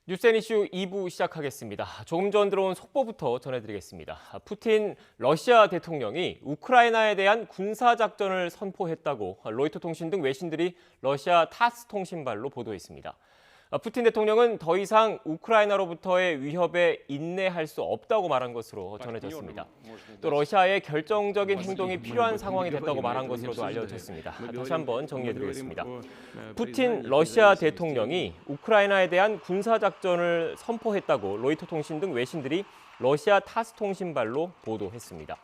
뉴스앤 이슈 2부 시작하겠습니다. 조금 전 들어온 속보부터 전해드리겠습니다. 푸틴 러시아 대통령이 우크라이나에 대한 군사작전을 선포했다고 로이터 통신 등 외신들이 러시아 타스 통신발로 보도했습니다. 푸틴 대통령은 더 이상 우크라이나로부터의 위협에 인내할 수 없다고 말한 것으로 전해졌습니다. 또 러시아의 결정적인 행동이 필요한 상황이 됐다고 말한 것으로도 알려졌습니다. 다시 한번 정리해드리겠습니다. 푸틴 러시아 대통령이 우크라이나에 대한 군사작전을 선포했다고 로이터 통신 등 외신들이 러시아 타스 통신발로 보도했습니다.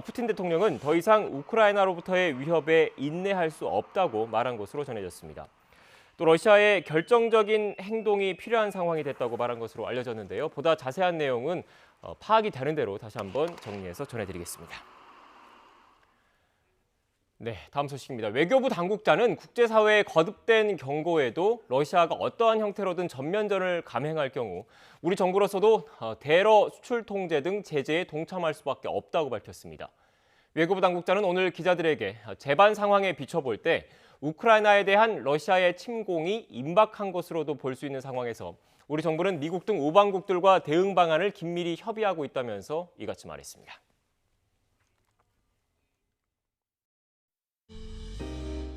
푸틴 대통령은 더 이상 우크라이나로부터의 위협에 인내할 수 없다고 말한 것으로 전해졌습니다. 또 러시아의 결정적인 행동이 필요한 상황이 됐다고 말한 것으로 알려졌는데요. 보다 자세한 내용은 파악이 되는 대로 다시 한번 정리해서 전해드리겠습니다. 네, 다음 소식입니다. 외교부 당국자는 국제사회의 거듭된 경고에도 러시아가 어떠한 형태로든 전면전을 감행할 경우 우리 정부로서도 대러 수출 통제 등 제재에 동참할 수밖에 없다고 밝혔습니다. 외교부 당국자는 오늘 기자들에게 재반 상황에 비춰볼 때 우크라이나에 대한 러시아의 침공이 임박한 것으로도 볼 수 있는 상황에서 우리 정부는 미국 등 우방국들과 대응 방안을 긴밀히 협의하고 있다면서 이같이 말했습니다.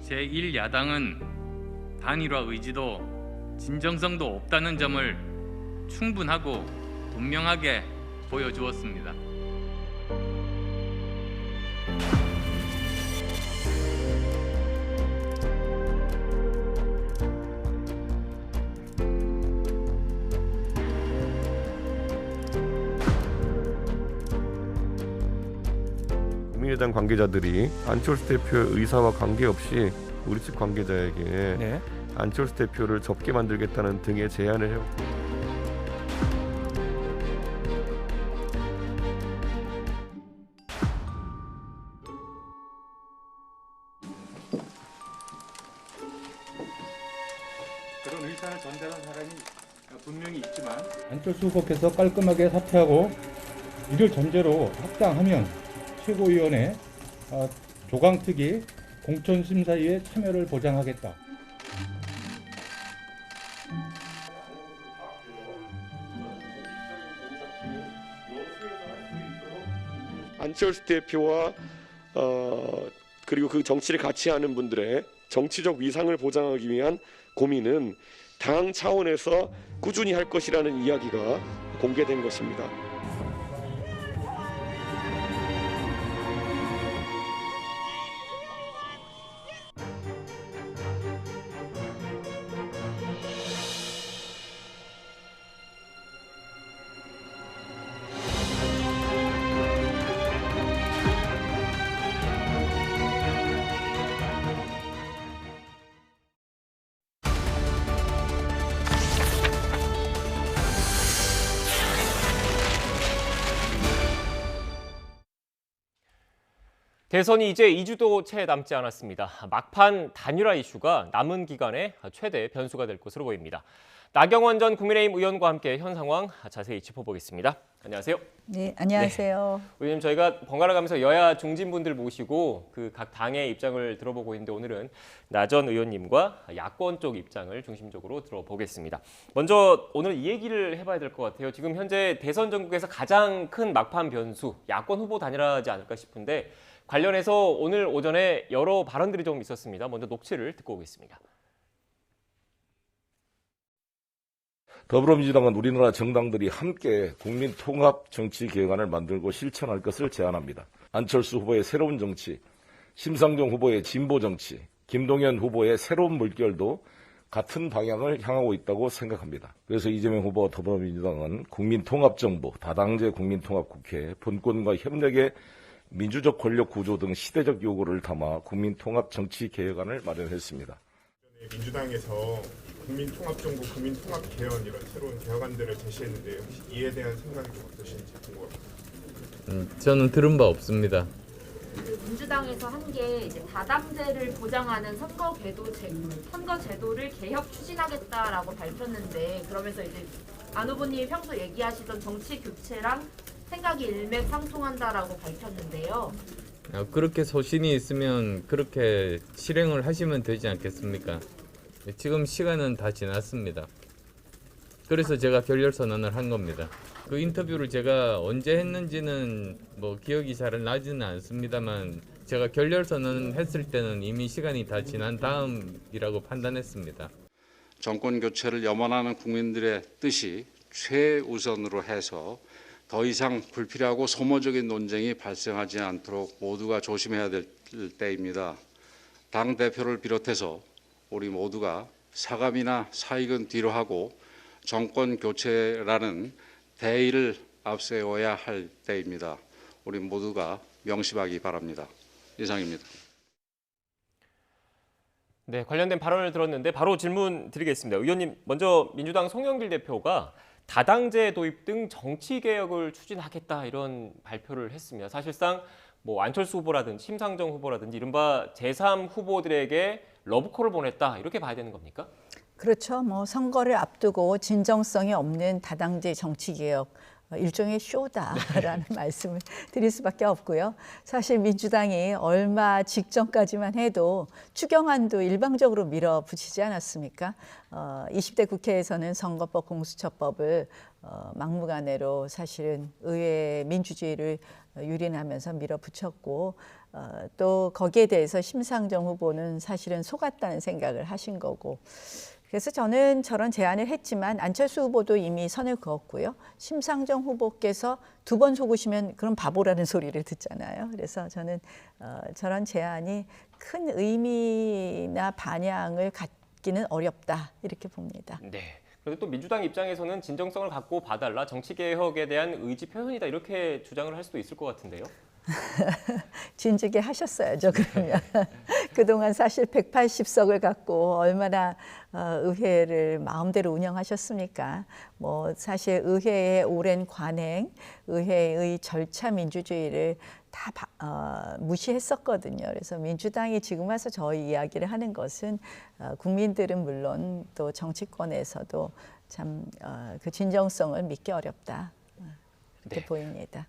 제1야당은 단일화 의지도 진정성도 없다는 점을 충분하고 분명하게 보여주었습니다. 국민의당 관계자들이 안철수 대표의 의사와 관계없이 우리 측 관계자에게 안철수 대표를 접게 만들겠다는 등의 제안을 해요. 그런 의사를 전달한 사람이 분명히 있지만 안철수 후보께서 깔끔하게 사퇴하고 이를 전제로 합당하면 최고위원회 조강특위 공천심사위에 참여를 보장하겠다. 안철수 대표와 그리고 그 정치를 같이 하는 분들의 정치적 위상을 보장하기 위한 고민은 당 차원에서 꾸준히 할 것이라는 이야기가 공개된 것입니다. 대선이 이제 2주도 채 남지 않았습니다. 막판 단일화 이슈가 남은 기간에 최대 변수가 될 것으로 보입니다. 나경원 전 국민의힘 의원과 함께 현 상황 자세히 짚어보겠습니다. 안녕하세요. 네, 안녕하세요. 의원님, 저희가 번갈아 가면서 여야 중진분들 모시고 그 각 당의 입장을 들어보고 있는데 오늘은 나 전 의원님과 야권 쪽 입장을 중심적으로 들어보겠습니다. 먼저 오늘 이 얘기를 해봐야 될 것 같아요. 지금 현재 대선 전국에서 가장 큰 막판 변수, 야권 후보 단일화지 않을까 싶은데 관련해서 오늘 오전에 여러 발언들이 좀 있었습니다. 먼저 녹취를 듣고 오겠습니다. 더불어민주당은 우리나라 정당들이 함께 국민통합정치개혁안을 만들고 실천할 것을 제안합니다. 안철수 후보의 새로운 정치, 심상정 후보의 진보정치, 김동연 후보의 새로운 물결도 같은 방향을 향하고 있다고 생각합니다. 그래서 이재명 후보와 더불어민주당은 국민통합정부, 다당제 국민통합국회, 분권과 협력의 민주적 권력 구조 등 시대적 요구를 담아 국민통합정치개혁안을 마련했습니다. 민주당에서 국민통합정부, 국민통합개헌 이런 새로운 개혁안들을 제시했는데요. 이에 대한 생각이 좀 어떠신지 궁금합니다. 저는 들은 바 없습니다. 민주당에서 한 게 이제 다당제를 보장하는 선거제도를 개혁 추진하겠다라고 밝혔는데, 그러면서 이제 안 후보님이 평소 얘기하시던 정치 교체랑 생각이 일맥상통한다라고 밝혔는데요. 그렇게 소신이 있으면 그렇게 실행을 하시면 되지 않겠습니까? 지금 시간은 다 지났습니다. 그래서 제가 결렬 선언을 한 겁니다. 그 인터뷰를 제가 언제 했는지는 뭐 기억이 잘 나지는 않습니다만 제가 결렬 선언했을 때는 이미 시간이 다 지난 다음이라고 판단했습니다. 정권 교체를 염원하는 국민들의 뜻이 최우선으로 해서 더 이상 불필요하고 소모적인 논쟁이 발생하지 않도록 모두가 조심해야 될 때입니다. 당 대표를 비롯해서 우리 모두가 사감이나 사익은 뒤로 하고 정권 교체라는 대의를 앞세워야 할 때입니다. 우리 모두가 명심하기 바랍니다. 이상입니다. 네, 관련된 발언을 들었는데 바로 질문 드리겠습니다. 의원님, 먼저 민주당 송영길 대표가 다당제 도입 등 정치 개혁을 추진하겠다 이런 발표를 했습니다. 사실상 뭐 안철수 후보라든지 심상정 후보라든지 이른바 제3 후보들에게 러브콜을 보냈다 이렇게 봐야 되는 겁니까? 그렇죠. 뭐 선거를 앞두고 진정성이 없는 다당제 정치개혁 일종의 쇼다라는 말씀을 드릴 수밖에 없고요. 사실 민주당이 얼마 직전까지만 해도 추경안도 일방적으로 밀어붙이지 않았습니까? 20대 국회에서는 선거법, 공수처법을 막무가내로 사실은 의회 민주주의를 유린하면서 밀어붙였고 또 거기에 대해서 심상정 후보는 사실은 속았다는 생각을 하신 거고 그래서 저는 저런 제안을 했지만 안철수 후보도 이미 선을 그었고요. 심상정 후보께서 2번 속으시면 그럼 바보라는 소리를 듣잖아요. 그래서 저는 저런 제안이 큰 의미나 반향을 갖기는 어렵다 이렇게 봅니다. 네. 그런데 또 민주당 입장에서는 진정성을 갖고 봐달라, 정치개혁에 대한 의지 표현이다 이렇게 주장을 할 수도 있을 것 같은데요. 진즉에 하셨어야죠. 그러면 그동안 사실 180석을 갖고 얼마나 의회를 마음대로 운영하셨습니까? 뭐 사실 의회의 오랜 관행, 의회의 절차 민주주의를 다 무시했었거든요. 그래서 민주당이 지금 와서 저희 이야기를 하는 것은 국민들은 물론 또 정치권에서도 참 그 진정성을 믿기 어렵다 이렇게 네. 보입니다.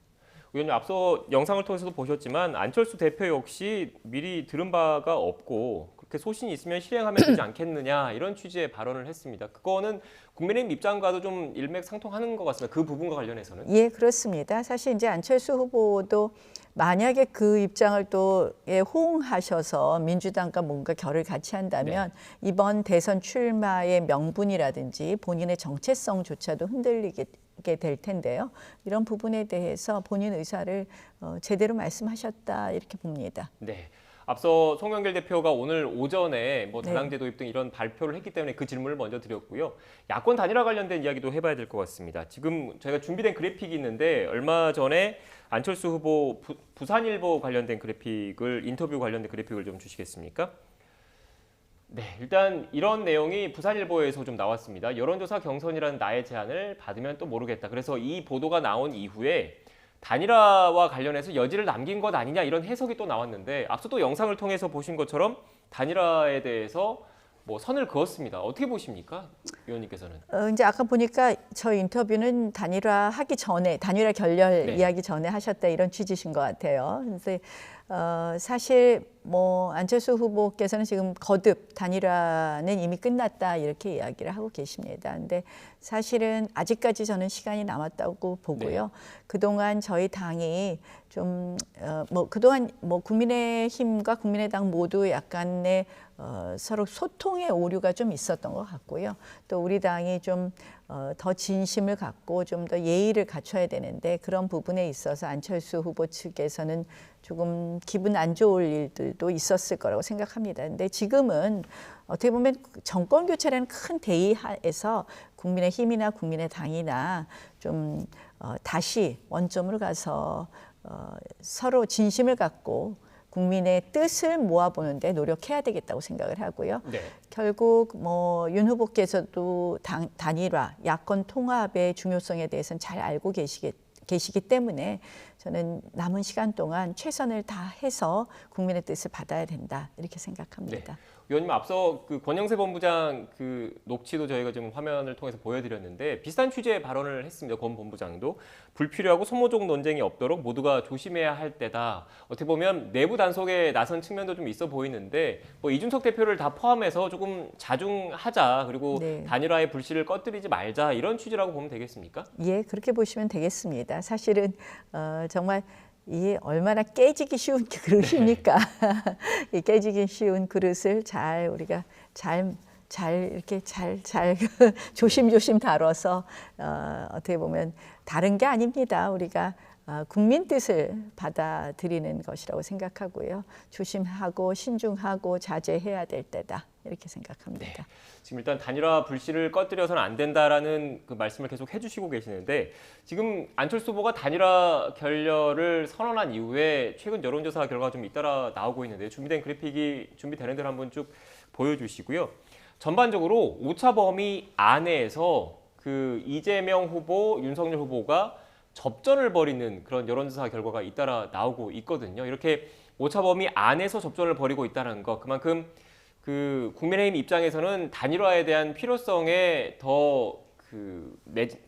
의원님, 앞서 영상을 통해서도 보셨지만 안철수 대표 역시 미리 들은 바가 없고 그렇게 소신이 있으면 실행하면 되지 않겠느냐 이런 취지의 발언을 했습니다. 그거는 국민의힘 입장과도 좀 일맥상통하는 것 같습니다. 그 부분과 관련해서는. 예, 그렇습니다. 사실 이제 안철수 후보도 만약에 그 입장을 또 호응하셔서 민주당과 뭔가 결을 같이 한다면 네. 이번 대선 출마의 명분이라든지 본인의 정체성조차도 흔들리게 될 텐데요. 이런 부분에 대해서 본인 의사를 제대로 말씀하셨다 이렇게 봅니다. 네. 앞서 송영길 대표가 오늘 오전에 뭐 다당제 도입 등 이런 발표를 했기 때문에 그 질문을 먼저 드렸고요. 야권 단일화 관련된 이야기도 해봐야 될 것 같습니다. 지금 저희가 준비된 그래픽이 있는데 얼마 전에 안철수 후보 부산일보 관련된 그래픽을 인터뷰 관련된 그래픽을 좀 주시겠습니까? 네, 일단 이런 내용이 부산일보에서 좀 나왔습니다. 여론조사 경선이라는 나의 제안을 받으면 또 모르겠다. 그래서 이 보도가 나온 이후에 단일화와 관련해서 여지를 남긴 것 아니냐 이런 해석이 또 나왔는데 앞서 또 영상을 통해서 보신 것처럼 단일화에 대해서 뭐 선을 그었습니다. 어떻게 보십니까, 의원님께서는? 이제 아까 보니까 저 인터뷰는 단일화 하기 전에 단일화 결렬 이야기 전에 하셨다 이런 취지신 것 같아요. 그래서 사실 뭐 안철수 후보께서는 지금 거듭 단일화는 이미 끝났다 이렇게 이야기를 하고 계십니다. 근데 사실은 아직까지 저는 시간이 남았다고 보고요. 그동안 저희 당이 좀 그동안 국민의힘과 국민의당 모두 약간의 서로 소통의 오류가 좀 있었던 것 같고요. 또 우리 당이 좀 더 진심을 갖고 좀 더 예의를 갖춰야 되는데 그런 부분에 있어서 안철수 후보 측에서는 조금 기분 안 좋을 일들도 있었을 거라고 생각합니다. 근데 지금은 어떻게 보면 정권 교체라는 큰 대의하에서 국민의힘이나 국민의당이나 좀 다시 원점으로 가서 서로 진심을 갖고 국민의 뜻을 모아보는데 노력해야 되겠다고 생각을 하고요. 네. 결국 윤 후보께서도 단일화, 야권 통합의 중요성에 대해서는 잘 알고 계시기 때문에 저는 남은 시간 동안 최선을 다해서 국민의 뜻을 받아야 된다 이렇게 생각합니다. 네. 의원님 앞서 그 권영세 본부장 그 녹취도 저희가 지금 화면을 통해서 보여드렸는데 비슷한 취지의 발언을 했습니다. 권 본부장도 불필요하고 소모적 논쟁이 없도록 모두가 조심해야 할 때다. 어떻게 보면 내부 단속에 나선 측면도 좀 있어 보이는데 뭐 이준석 대표를 다 포함해서 조금 자중하자 그리고 네. 단일화의 불씨를 꺼뜨리지 말자 이런 취지라고 보면 되겠습니까? 예, 그렇게 보시면 되겠습니다. 사실은 정말 이게 얼마나 깨지기 쉬운 그릇입니까? 이 깨지기 쉬운 그릇을 잘 우리가 잘 이렇게 잘 조심조심 다뤄서 어떻게 보면 다른 게 아닙니다. 우리가 국민 뜻을 받아들이는 것이라고 생각하고요. 조심하고 신중하고 자제해야 될 때다 이렇게 생각합니다. 네. 지금 일단 단일화 불씨를 꺼뜨려서는 안 된다라는 그 말씀을 계속 해주시고 계시는데 지금 안철수 후보가 단일화 결렬을 선언한 이후에 최근 여론조사 결과가 좀 잇따라 나오고 있는데 준비된 그래픽이 준비되는 대로 한번 쭉 보여주시고요. 전반적으로 오차 범위 안에서 그 이재명 후보, 윤석열 후보가 접전을 벌이는 그런 여론조사 결과가 잇따라 나오고 있거든요. 이렇게 오차 범위 안에서 접전을 벌이고 있다는 것, 그만큼 그 국민의힘 입장에서는 단일화에 대한 필요성에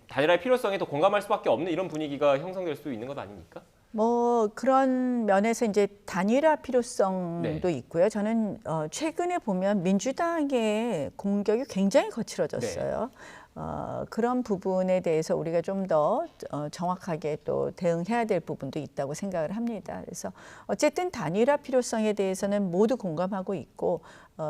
단일화의 필요성에 더 공감할 수밖에 없는 이런 분위기가 형성될 수 있는 것 아닙니까? 뭐 그런 면에서 이제 단일화 필요성도 네. 있고요. 저는 최근에 보면 민주당의 공격이 굉장히 거칠어졌어요. 그런 부분에 대해서 우리가 좀 더 정확하게 또 대응해야 될 부분도 있다고 생각을 합니다. 그래서 어쨌든 단일화 필요성에 대해서는 모두 공감하고 있고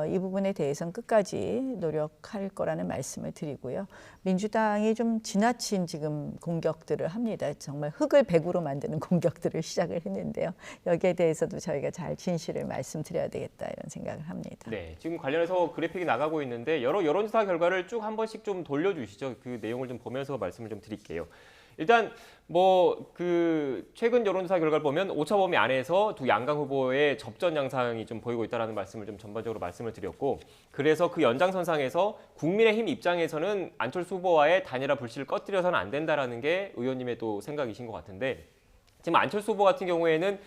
이 부분에 대해서는 끝까지 노력할 거라는 말씀을 드리고요. 민주당이 좀 지나친 지금 공격들을 합니다. 정말 흙을 백으로 만드는 공격들을 시작을 했는데요. 여기에 대해서도 저희가 잘 진실을 말씀드려야 되겠다 이런 생각을 합니다. 네, 지금 관련해서 그래픽이 나가고 있는데 여러 여론조사 결과를 쭉 한 번씩 좀 돌려주시죠. 그 내용을 좀 보면서 말씀을 좀 드릴게요. 일단 뭐 그 최근 여론조사 결과를 보면 오차 범위 안에서 두 양강 후보의 접전 양상이 좀 보이고 있다라는 말씀을 좀 전반적으로 말씀을 드렸고, 그래서 그 연장선상에서 국민의힘 입장에서는 안철수 후보와의 단일화 불씨를 꺼뜨려서는 안 된다라는 게 의원님의 또 생각이신 것 같은데, 지금 안철수 후보 같은 경우에는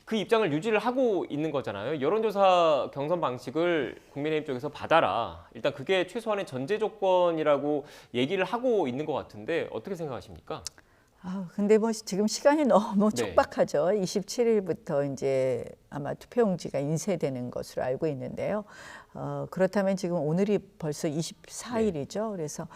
그 입장을 유지를 하고 있는 거잖아요. 여론조사 경선 방식을 국민의힘 쪽에서 받아라. 일단 그게 최소한의 전제 조건이라고 얘기를 하고 있는 것 같은데 어떻게 생각하십니까? 근데 뭐 지금 시간이 너무 네. 촉박하죠. 27일부터 이제 아마 투표용지가 인쇄되는 것으로 알고 있는데요. 그렇다면 지금 오늘이 벌써 24일이죠. 그래서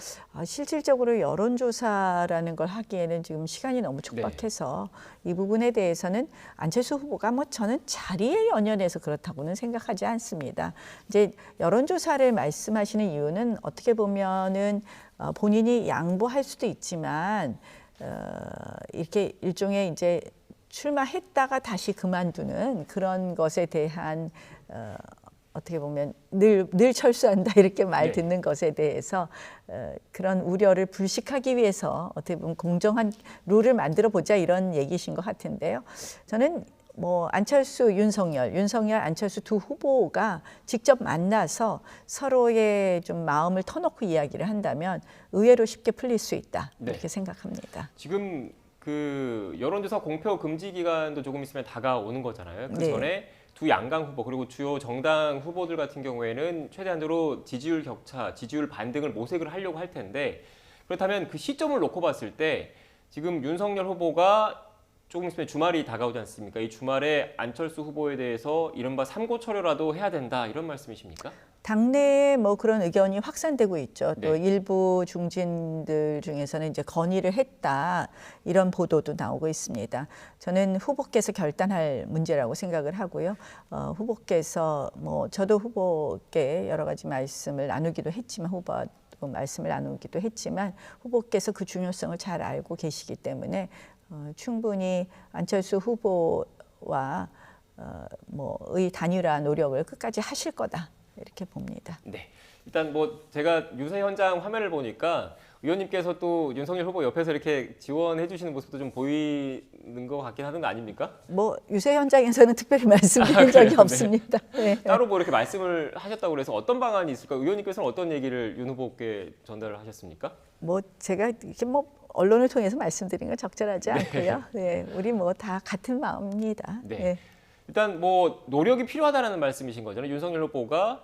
실질적으로 여론조사라는 걸 하기에는 지금 시간이 너무 촉박해서 이 부분에 대해서는 안철수 후보가 뭐 저는 자리에 연연해서 그렇다고는 생각하지 않습니다. 이제 여론조사를 말씀하시는 이유는 어떻게 보면은 본인이 양보할 수도 있지만 이렇게 일종의 이제 출마했다가 다시 그만두는 그런 것에 대한 어떻게 보면 늘 철수한다 이렇게 말 듣는 것에 대해서 그런 우려를 불식하기 위해서 어떻게 보면 공정한 룰을 만들어 보자 이런 얘기신 것 같은데요. 저는 뭐 안철수, 윤석열, 안철수 두 후보가 직접 만나서 서로의 좀 마음을 터놓고 이야기를 한다면 의외로 쉽게 풀릴 수 있다 이렇게 생각합니다. 지금 그 여론조사 공표 금지 기간도 조금 있으면 다가오는 거잖아요. 그 전에 두 양강 후보 그리고 주요 정당 후보들 같은 경우에는 최대한으로 지지율 격차, 지지율 반등을 모색을 하려고 할 텐데, 그렇다면 그 시점을 놓고 봤을 때 지금 윤석열 후보가 조금 있으면 주말이 다가오지 않습니까? 이 주말에 안철수 후보에 대해서 이른바 삼고초려라도 해야 된다 이런 말씀이십니까? 당내에 뭐 그런 의견이 확산되고 있죠. 또 일부 중진들 중에서는 이제 건의를 했다 이런 보도도 나오고 있습니다. 저는 후보께서 결단할 문제라고 생각을 하고요. 후보께서 뭐 저도 후보께 여러 가지 말씀을 나누기도 했지만 후보께서 그 중요성을 잘 알고 계시기 때문에 충분히 안철수 후보와 의 단일화 노력을 끝까지 하실 거다 이렇게 봅니다. 네, 일단 뭐 제가 유세 현장 화면을 보니까 의원님께서 또 윤석열 후보 옆에서 이렇게 지원해 주시는 모습도 좀 보이는 것 같긴 하는 거 아닙니까? 뭐 유세 현장에서는 특별히 말씀드린 적이 없습니다. 네. 따로 뭐 이렇게 말씀을 하셨다고 그래서 어떤 방안이 있을까요? 의원님께서는 어떤 얘기를 윤 후보께 전달을 하셨습니까? 뭐 제가 이렇게 뭐 언론을 통해서 말씀드린 건 적절하지 않고요. 네, 우리 뭐 다 같은 마음입니다. 네. 일단 뭐 노력이 필요하다는 말씀이신 거잖아요. 윤석열 후보가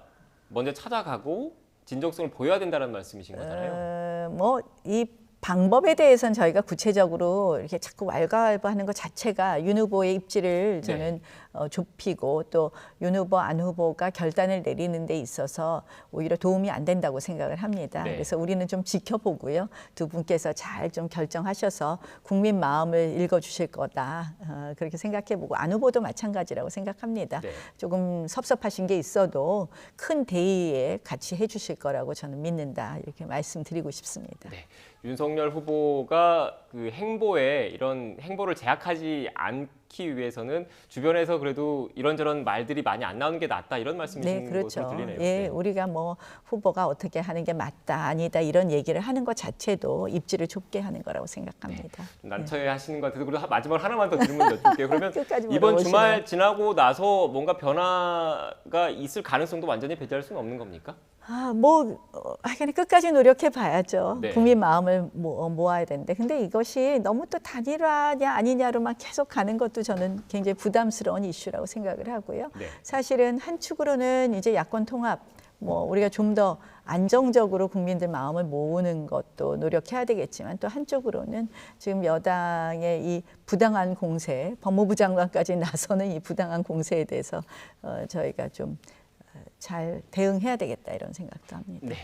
먼저 찾아가고 진정성을 보여야 된다는 말씀이신 거잖아요. 뭐 이 방법에 대해서는 저희가 구체적으로 이렇게 자꾸 왈가왈부하는 것 자체가 윤 후보의 입지를 저는 좁히고 또 윤 후보, 안 후보가 결단을 내리는 데 있어서 오히려 도움이 안 된다고 생각을 합니다. 네. 그래서 우리는 좀 지켜보고요. 두 분께서 잘 좀 결정하셔서 국민 마음을 읽어주실 거다. 그렇게 생각해보고 안 후보도 마찬가지라고 생각합니다. 네. 조금 섭섭하신 게 있어도 큰 대의에 같이 해주실 거라고 저는 믿는다. 이렇게 말씀드리고 싶습니다. 네. 윤석열 후보가 그 행보에 이런 행보를 제약하지 않기 위해서는 주변에서 그래도 이런저런 말들이 많이 안 나오는 게 낫다 이런 말씀이신 네, 그렇죠. 것으로 들리네요. 예, 네. 우리가 뭐 후보가 어떻게 하는 게 맞다, 아니다 이런 얘기를 하는 것 자체도 입지를 좁게 하는 거라고 생각합니다. 좀 난처해 하시는 것 같아서 그리고 마지막으로 하나만 더 질문 여쭐게요. 그러면 끝까지 이번 물어보시네요. 주말 지나고 나서 뭔가 변화가 있을 가능성도 완전히 배제할 수는 없는 겁니까? 하여간 끝까지 노력해 봐야죠. 네. 국민 마음을 모아야 되는데. 근데 이것이 너무 또 단일화냐 아니냐로만 계속 가는 것도 저는 굉장히 부담스러운 이슈라고 생각을 하고요. 네. 사실은 한 축으로는 이제 야권 통합, 우리가 좀 더 안정적으로 국민들 마음을 모으는 것도 노력해야 되겠지만 또 한쪽으로는 지금 여당의 이 부당한 공세, 법무부 장관까지 나서는 이 부당한 공세에 대해서 저희가 좀 잘 대응해야 되겠다 이런 생각도 합니다. 네.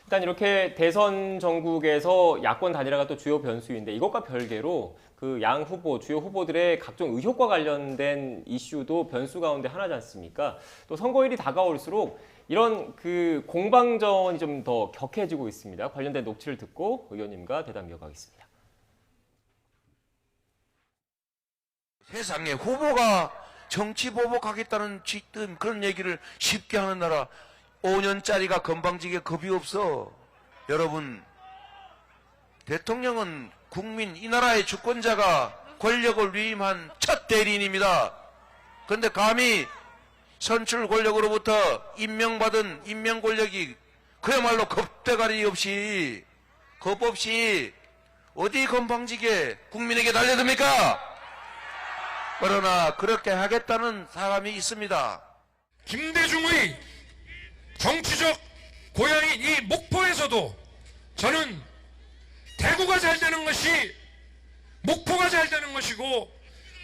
일단 이렇게 대선 전국에서 야권 단일화가 또 주요 변수인데 이것과 별개로 그 양 후보, 주요 후보들의 각종 의혹과 관련된 이슈도 변수 가운데 하나지 않습니까? 또 선거일이 다가올수록 이런 그 공방전이 좀 더 격해지고 있습니다. 관련된 녹취를 듣고 의원님과 대담 이어가겠습니다. 세상에 후보가 정치 보복하겠다는 그런 얘기를 쉽게 하는 나라 5년짜리가 건방지게 겁이 없어. 여러분, 대통령은 국민 이 나라의 주권자가 권력을 위임한 첫 대리인입니다. 그런데 감히 선출 권력으로부터 임명받은 임명 권력이 그야말로 겁대가리 없이 겁 없이 어디 건방지게 국민에게 달려듭니까? 그러나 그렇게 하겠다는 사람이 있습니다. 김대중의 정치적 고향인 이 목포에서도 저는 대구가 잘 되는 것이 목포가 잘 되는 것이고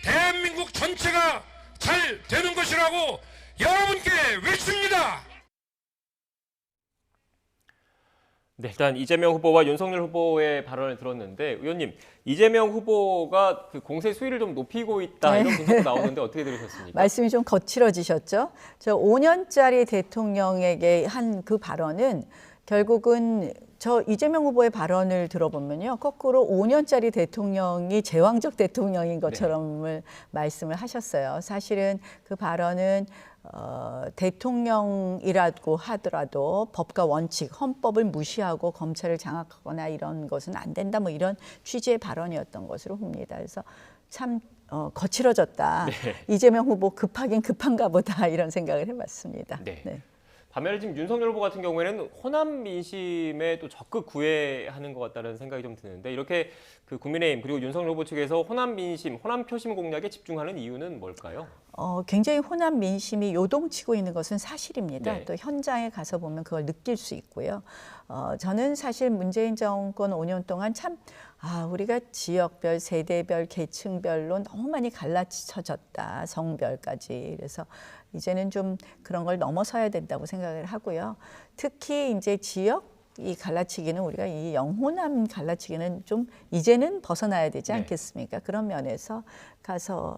대한민국 전체가 잘 되는 것이라고 여러분께 외칩니다. 네, 일단 이재명 후보와 윤석열 후보의 발언을 들었는데 의원님, 이재명 후보가 그 공세 수위를 좀 높이고 있다 이런 분석도 나오는데 어떻게 들으셨습니까? 말씀이 좀 거칠어지셨죠? 저 5년짜리 대통령에게 한 그 발언은 결국은 저 이재명 후보의 발언을 들어보면요. 거꾸로 5년짜리 대통령이 제왕적 대통령인 것처럼 말씀을 하셨어요. 사실은 그 발언은 대통령이라고 하더라도 법과 원칙, 헌법을 무시하고 검찰을 장악하거나 이런 것은 안 된다. 뭐 이런 취지의 발언이었던 것으로 봅니다. 그래서 참 거칠어졌다. 네. 이재명 후보 급하긴 급한가 보다 이런 생각을 해봤습니다. 네. 네. 반면에 지금 윤석열 후보 같은 경우에는 호남 민심에 또 적극 구애하는 것 같다는 생각이 좀 드는데 이렇게 그 국민의힘 그리고 윤석열 후보 측에서 호남 민심, 호남 표심 공략에 집중하는 이유는 뭘까요? 굉장히 호남 민심이 요동치고 있는 것은 사실입니다. 네. 또 현장에 가서 보면 그걸 느낄 수 있고요. 저는 사실 문재인 정권 5년 동안 참 우리가 지역별, 세대별, 계층별로 너무 많이 갈라쳐졌다. 성별까지. 그래서 이제는 좀 그런 걸 넘어서야 된다고 생각을 하고요. 특히 이제 지역 이 갈라치기는 우리가 이 영호남 갈라치기는 좀 이제는 벗어나야 되지 않겠습니까? 그런 면에서 가서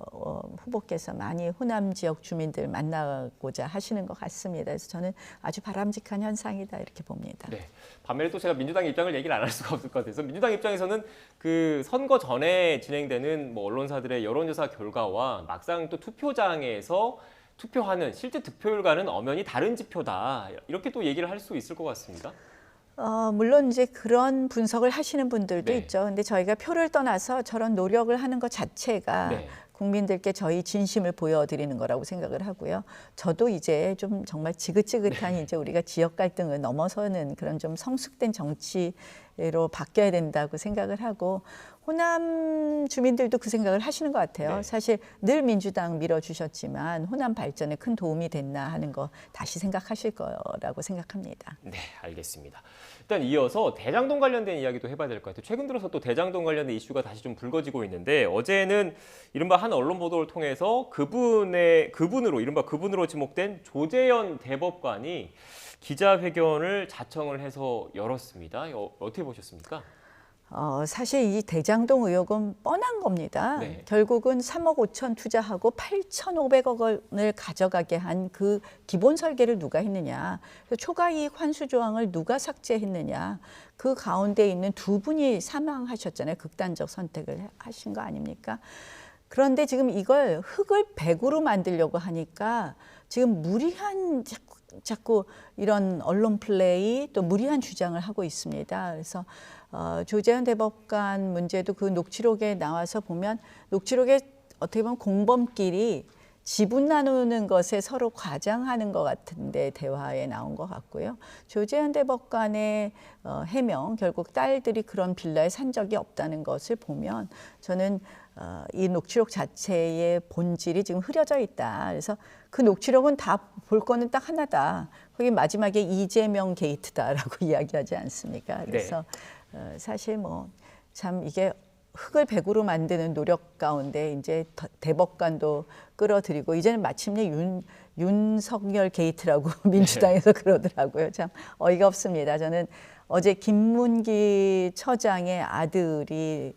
후보께서 많이 호남 지역 주민들 만나고자 하시는 것 같습니다. 그래서 저는 아주 바람직한 현상이다 이렇게 봅니다. 네. 반면에 또 제가 민주당 입장을 얘기를 안 할 수가 없을 것 같아서 민주당 입장에서는 그 선거 전에 진행되는 뭐 언론사들의 여론조사 결과와 막상 또 투표장에서 투표하는 실제 득표율과는 엄연히 다른 지표다 이렇게 또 얘기를 할 수 있을 것 같습니다. 물론 이제 그런 분석을 하시는 분들도 네. 있죠. 근데 저희가 표를 떠나서 저런 노력을 하는 것 자체가 네. 국민들께 저희 진심을 보여드리는 거라고 생각을 하고요. 저도 이제 좀 정말 지긋지긋한 이제 우리가 지역 갈등을 넘어서는 그런 좀 성숙된 정치 경제로 바뀌어야 된다고 생각을 하고 호남 주민들도 그 생각을 하시는 것 같아요. 네. 사실 늘 민주당 밀어주셨지만 호남 발전에 큰 도움이 됐나 하는 거 다시 생각하실 거라고 생각합니다. 네, 알겠습니다. 일단 이어서 대장동 관련된 이야기도 해봐야 될 것 같아요. 최근 들어서 또 대장동 관련된 이슈가 다시 좀 불거지고 있는데 어제는 이른바 한 언론 보도를 통해서 그분으로 지목된 조재현 대법관이 기자회견을 자청을 해서 열었습니다. 어떻게 보셨습니까? 사실 이 대장동 의혹은 뻔한 겁니다. 네. 결국은 3억 5천 투자하고 8,500억 원을 가져가게 한 그 기본 설계를 누가 했느냐. 초과이익 환수 조항을 누가 삭제했느냐. 그 가운데 있는 두 분이 사망하셨잖아요. 극단적 선택을 하신 거 아닙니까? 그런데 지금 이걸 흙을 100으로 만들려고 하니까 지금 무리한 자꾸 이런 언론 플레이 또 무리한 주장을 하고 있습니다. 그래서 조재현 대법관 문제도 그 녹취록에 나와서 보면 녹취록에 어떻게 보면 공범끼리 지분 나누는 것에 서로 과장하는 것 같은데 대화에 나온 것 같고요. 조재현 대법관의 해명, 결국 딸들이 그런 빌라에 산 적이 없다는 것을 보면 저는 이 녹취록 자체의 본질이 지금 흐려져 있다. 그래서 그 녹취록은 다 볼 거는 딱 하나다. 거기 마지막에 이재명 게이트다라고 이야기하지 않습니까? 그래서 사실 뭐 참 이게 흙을 100으로 만드는 노력 가운데 이제 대법관도 끌어들이고 이제는 마침내 윤석열 게이트라고 민주당에서 그러더라고요. 참 어이가 없습니다. 저는 어제 김문기 처장의 아들이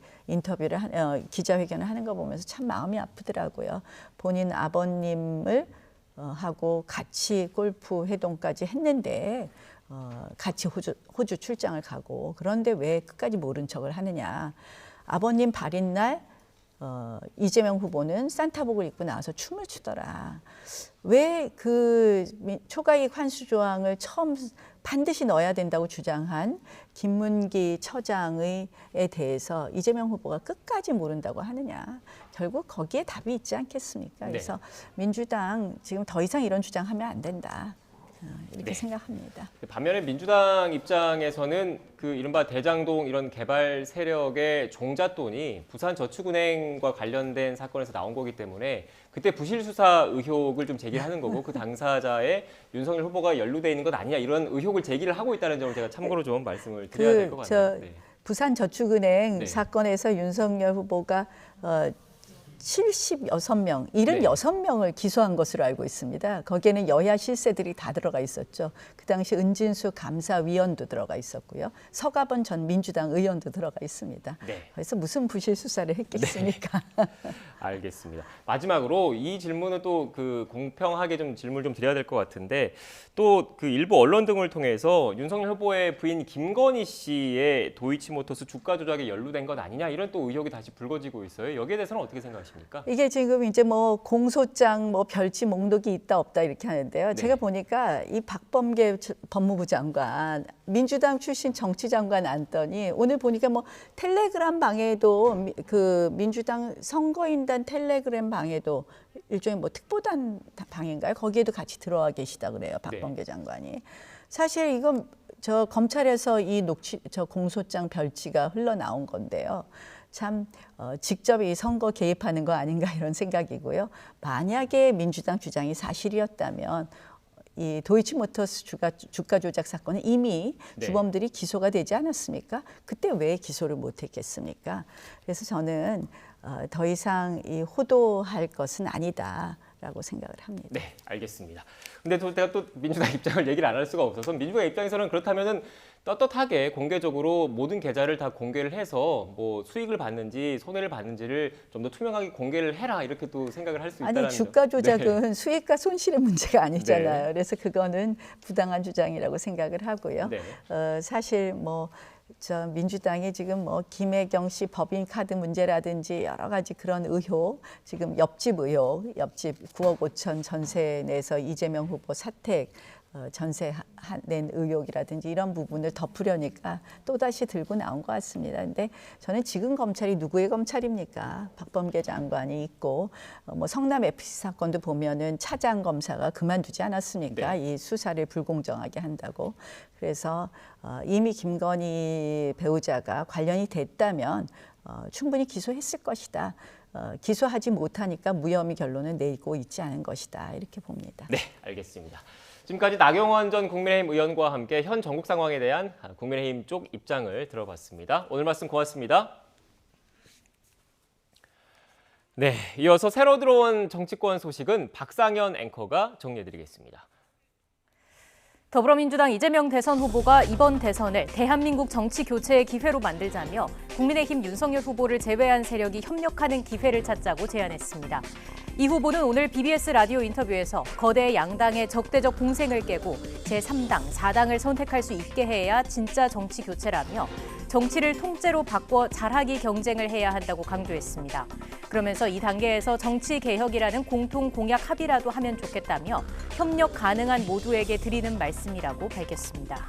기자회견을 하는 거 보면서 참 마음이 아프더라고요. 본인 아버님을 하고 같이 골프 회동까지 했는데 같이 호주 출장을 가고 그런데 왜 끝까지 모른 척을 하느냐. 아버님 발인 날 이재명 후보는 산타복을 입고 나와서 춤을 추더라. 왜 그 초과이익 환수 조항을 처음 반드시 넣어야 된다고 주장한 김문기 처장에 대해서 이재명 후보가 끝까지 모른다고 하느냐. 결국 거기에 답이 있지 않겠습니까? 그래서 민주당 지금 더 이상 이런 주장하면 안 된다. 이렇게 생각합니다. 반면에 민주당 입장에서는 그 이른바 대장동 이런 개발 세력의 종잣돈이 부산저축은행과 관련된 사건에서 나온 거기 때문에 그때 부실 수사 의혹을 좀 제기하는 거고 그 당사자의 윤석열 후보가 연루돼 있는 것 아니냐 이런 의혹을 제기를 하고 있다는 점을 제가 참고로 좀 말씀을 드려야 될 것 같아요. 부산저축은행 사건에서 윤석열 후보가 76명, 76명을 기소한 것으로 알고 있습니다. 거기에는 여야 실세들이 다 들어가 있었죠. 그 당시 은진수 감사위원도 들어가 있었고요. 서가번 전 민주당 의원도 들어가 있습니다. 그래서 무슨 부실 수사를 했겠습니까? 알겠습니다. 마지막으로 이 질문은 또 그 공평하게 좀 질문을 좀 드려야 될 것 같은데 또 그 일부 언론 등을 통해서 윤석열 후보의 부인 김건희 씨의 도이치모터스 주가 조작에 연루된 것 아니냐 이런 또 의혹이 다시 불거지고 있어요. 여기에 대해서는 어떻게 생각하십니까? 이게 지금 이제 뭐 공소장, 뭐 별지 목록이 있다 없다 이렇게 하는데요. 제가 보니까 이 박범계 법무부 장관, 민주당 출신 정치장관 안더니 오늘 보니까 뭐 텔레그램 방에도 그 민주당 선거인단 텔레그램 방에도 일종의 뭐 특보단 방인가요? 거기에도 같이 들어와 계시다 그래요. 박범계 장관이. 사실 이건 저 검찰에서 이 공소장 별지가 흘러나온 건데요. 참 직접 이 선거 개입하는 거 아닌가 이런 생각이고요. 만약에 민주당 주장이 사실이었다면 이 도이치모터스 주가 조작 사건은 이미 주범들이 기소가 되지 않았습니까? 그때 왜 기소를 못했겠습니까? 그래서 저는 더 이상 이 호도할 것은 아니다라고 생각을 합니다. 네, 알겠습니다. 근데 또 제가 또 민주당 입장을 얘기를 안 할 수가 없어서 민주당 입장에서는 그렇다면은 떳떳하게 공개적으로 모든 계좌를 다 공개를 해서 뭐 수익을 받는지 손해를 받는지를 좀 더 투명하게 공개를 해라 이렇게 또 생각을 할 수 있다는 아니 주가 조작은 수익과 손실의 문제가 아니잖아요. 그래서 그거는 부당한 주장이라고 생각을 하고요. 사실 뭐 저 민주당이 지금 뭐 김혜경 씨 법인 카드 문제라든지 여러 가지 그런 의혹, 지금 옆집 9억 5천 전세 내서 이재명 후보 사택 전세 낸 의혹이라든지 이런 부분을 덮으려니까 또다시 들고 나온 것 같습니다. 근데 저는 지금 검찰이 누구의 검찰입니까? 박범계 장관이 있고 뭐 성남 FC 사건도 보면은 차장 검사가 그만두지 않았습니까? 네. 이 수사를 불공정하게 한다고. 그래서 이미 김건희 배우자가 관련이 됐다면 충분히 기소했을 것이다. 기소하지 못하니까 무혐의 결론을 내고 있지 않은 것이다. 이렇게 봅니다. 네, 알겠습니다. 지금까지 나경원 전 국민의힘 의원과 함께 현 전국 상황에 대한 국민의힘 쪽 입장을 들어봤습니다. 오늘 말씀 고맙습니다. 네, 이어서 새로 들어온 정치권 소식은 박상현 앵커가 정리해드리겠습니다. 더불어민주당 이재명 대선 후보가 이번 대선을 대한민국 정치 교체의 기회로 만들자며 국민의힘 윤석열 후보를 제외한 세력이 협력하는 기회를 찾자고 제안했습니다. 이 후보는 오늘 BBS 라디오 인터뷰에서 거대 양당의 적대적 공생을 깨고 제3당, 4당을 선택할 수 있게 해야 진짜 정치 교체라며 정치를 통째로 바꿔 잘하기 경쟁을 해야 한다고 강조했습니다. 그러면서 이 단계에서 정치 개혁이라는 공통 공약 합의라도 하면 좋겠다며 협력 가능한 모두에게 드리는 말씀이라고 밝혔습니다.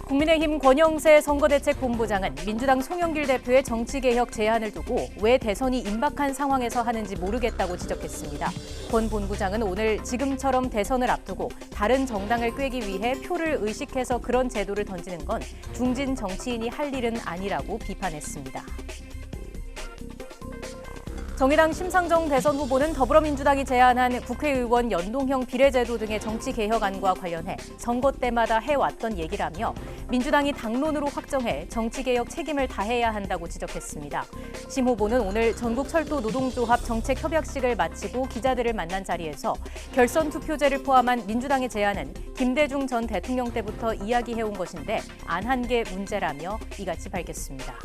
국민의힘 권영세 선거대책본부장은 민주당 송영길 대표의 정치개혁 제안을 두고 왜 대선이 임박한 상황에서 하는지 모르겠다고 지적했습니다. 권 본부장은 오늘 지금처럼 대선을 앞두고 다른 정당을 꿰기 위해 표를 의식해서 그런 제도를 던지는 건 중진 정치인이 할 일은 아니라고 비판했습니다. 정의당 심상정 대선 후보는 더불어민주당이 제안한 국회의원 연동형 비례제도 등의 정치개혁안과 관련해 선거 때마다 해왔던 얘기라며 민주당이 당론으로 확정해 정치개혁 책임을 다해야 한다고 지적했습니다. 심 후보는 오늘 전국철도 노동조합 정책협약식을 마치고 기자들을 만난 자리에서 결선 투표제를 포함한 민주당의 제안은 김대중 전 대통령 때부터 이야기해온 것인데 안 한 게 문제라며 이같이 밝혔습니다.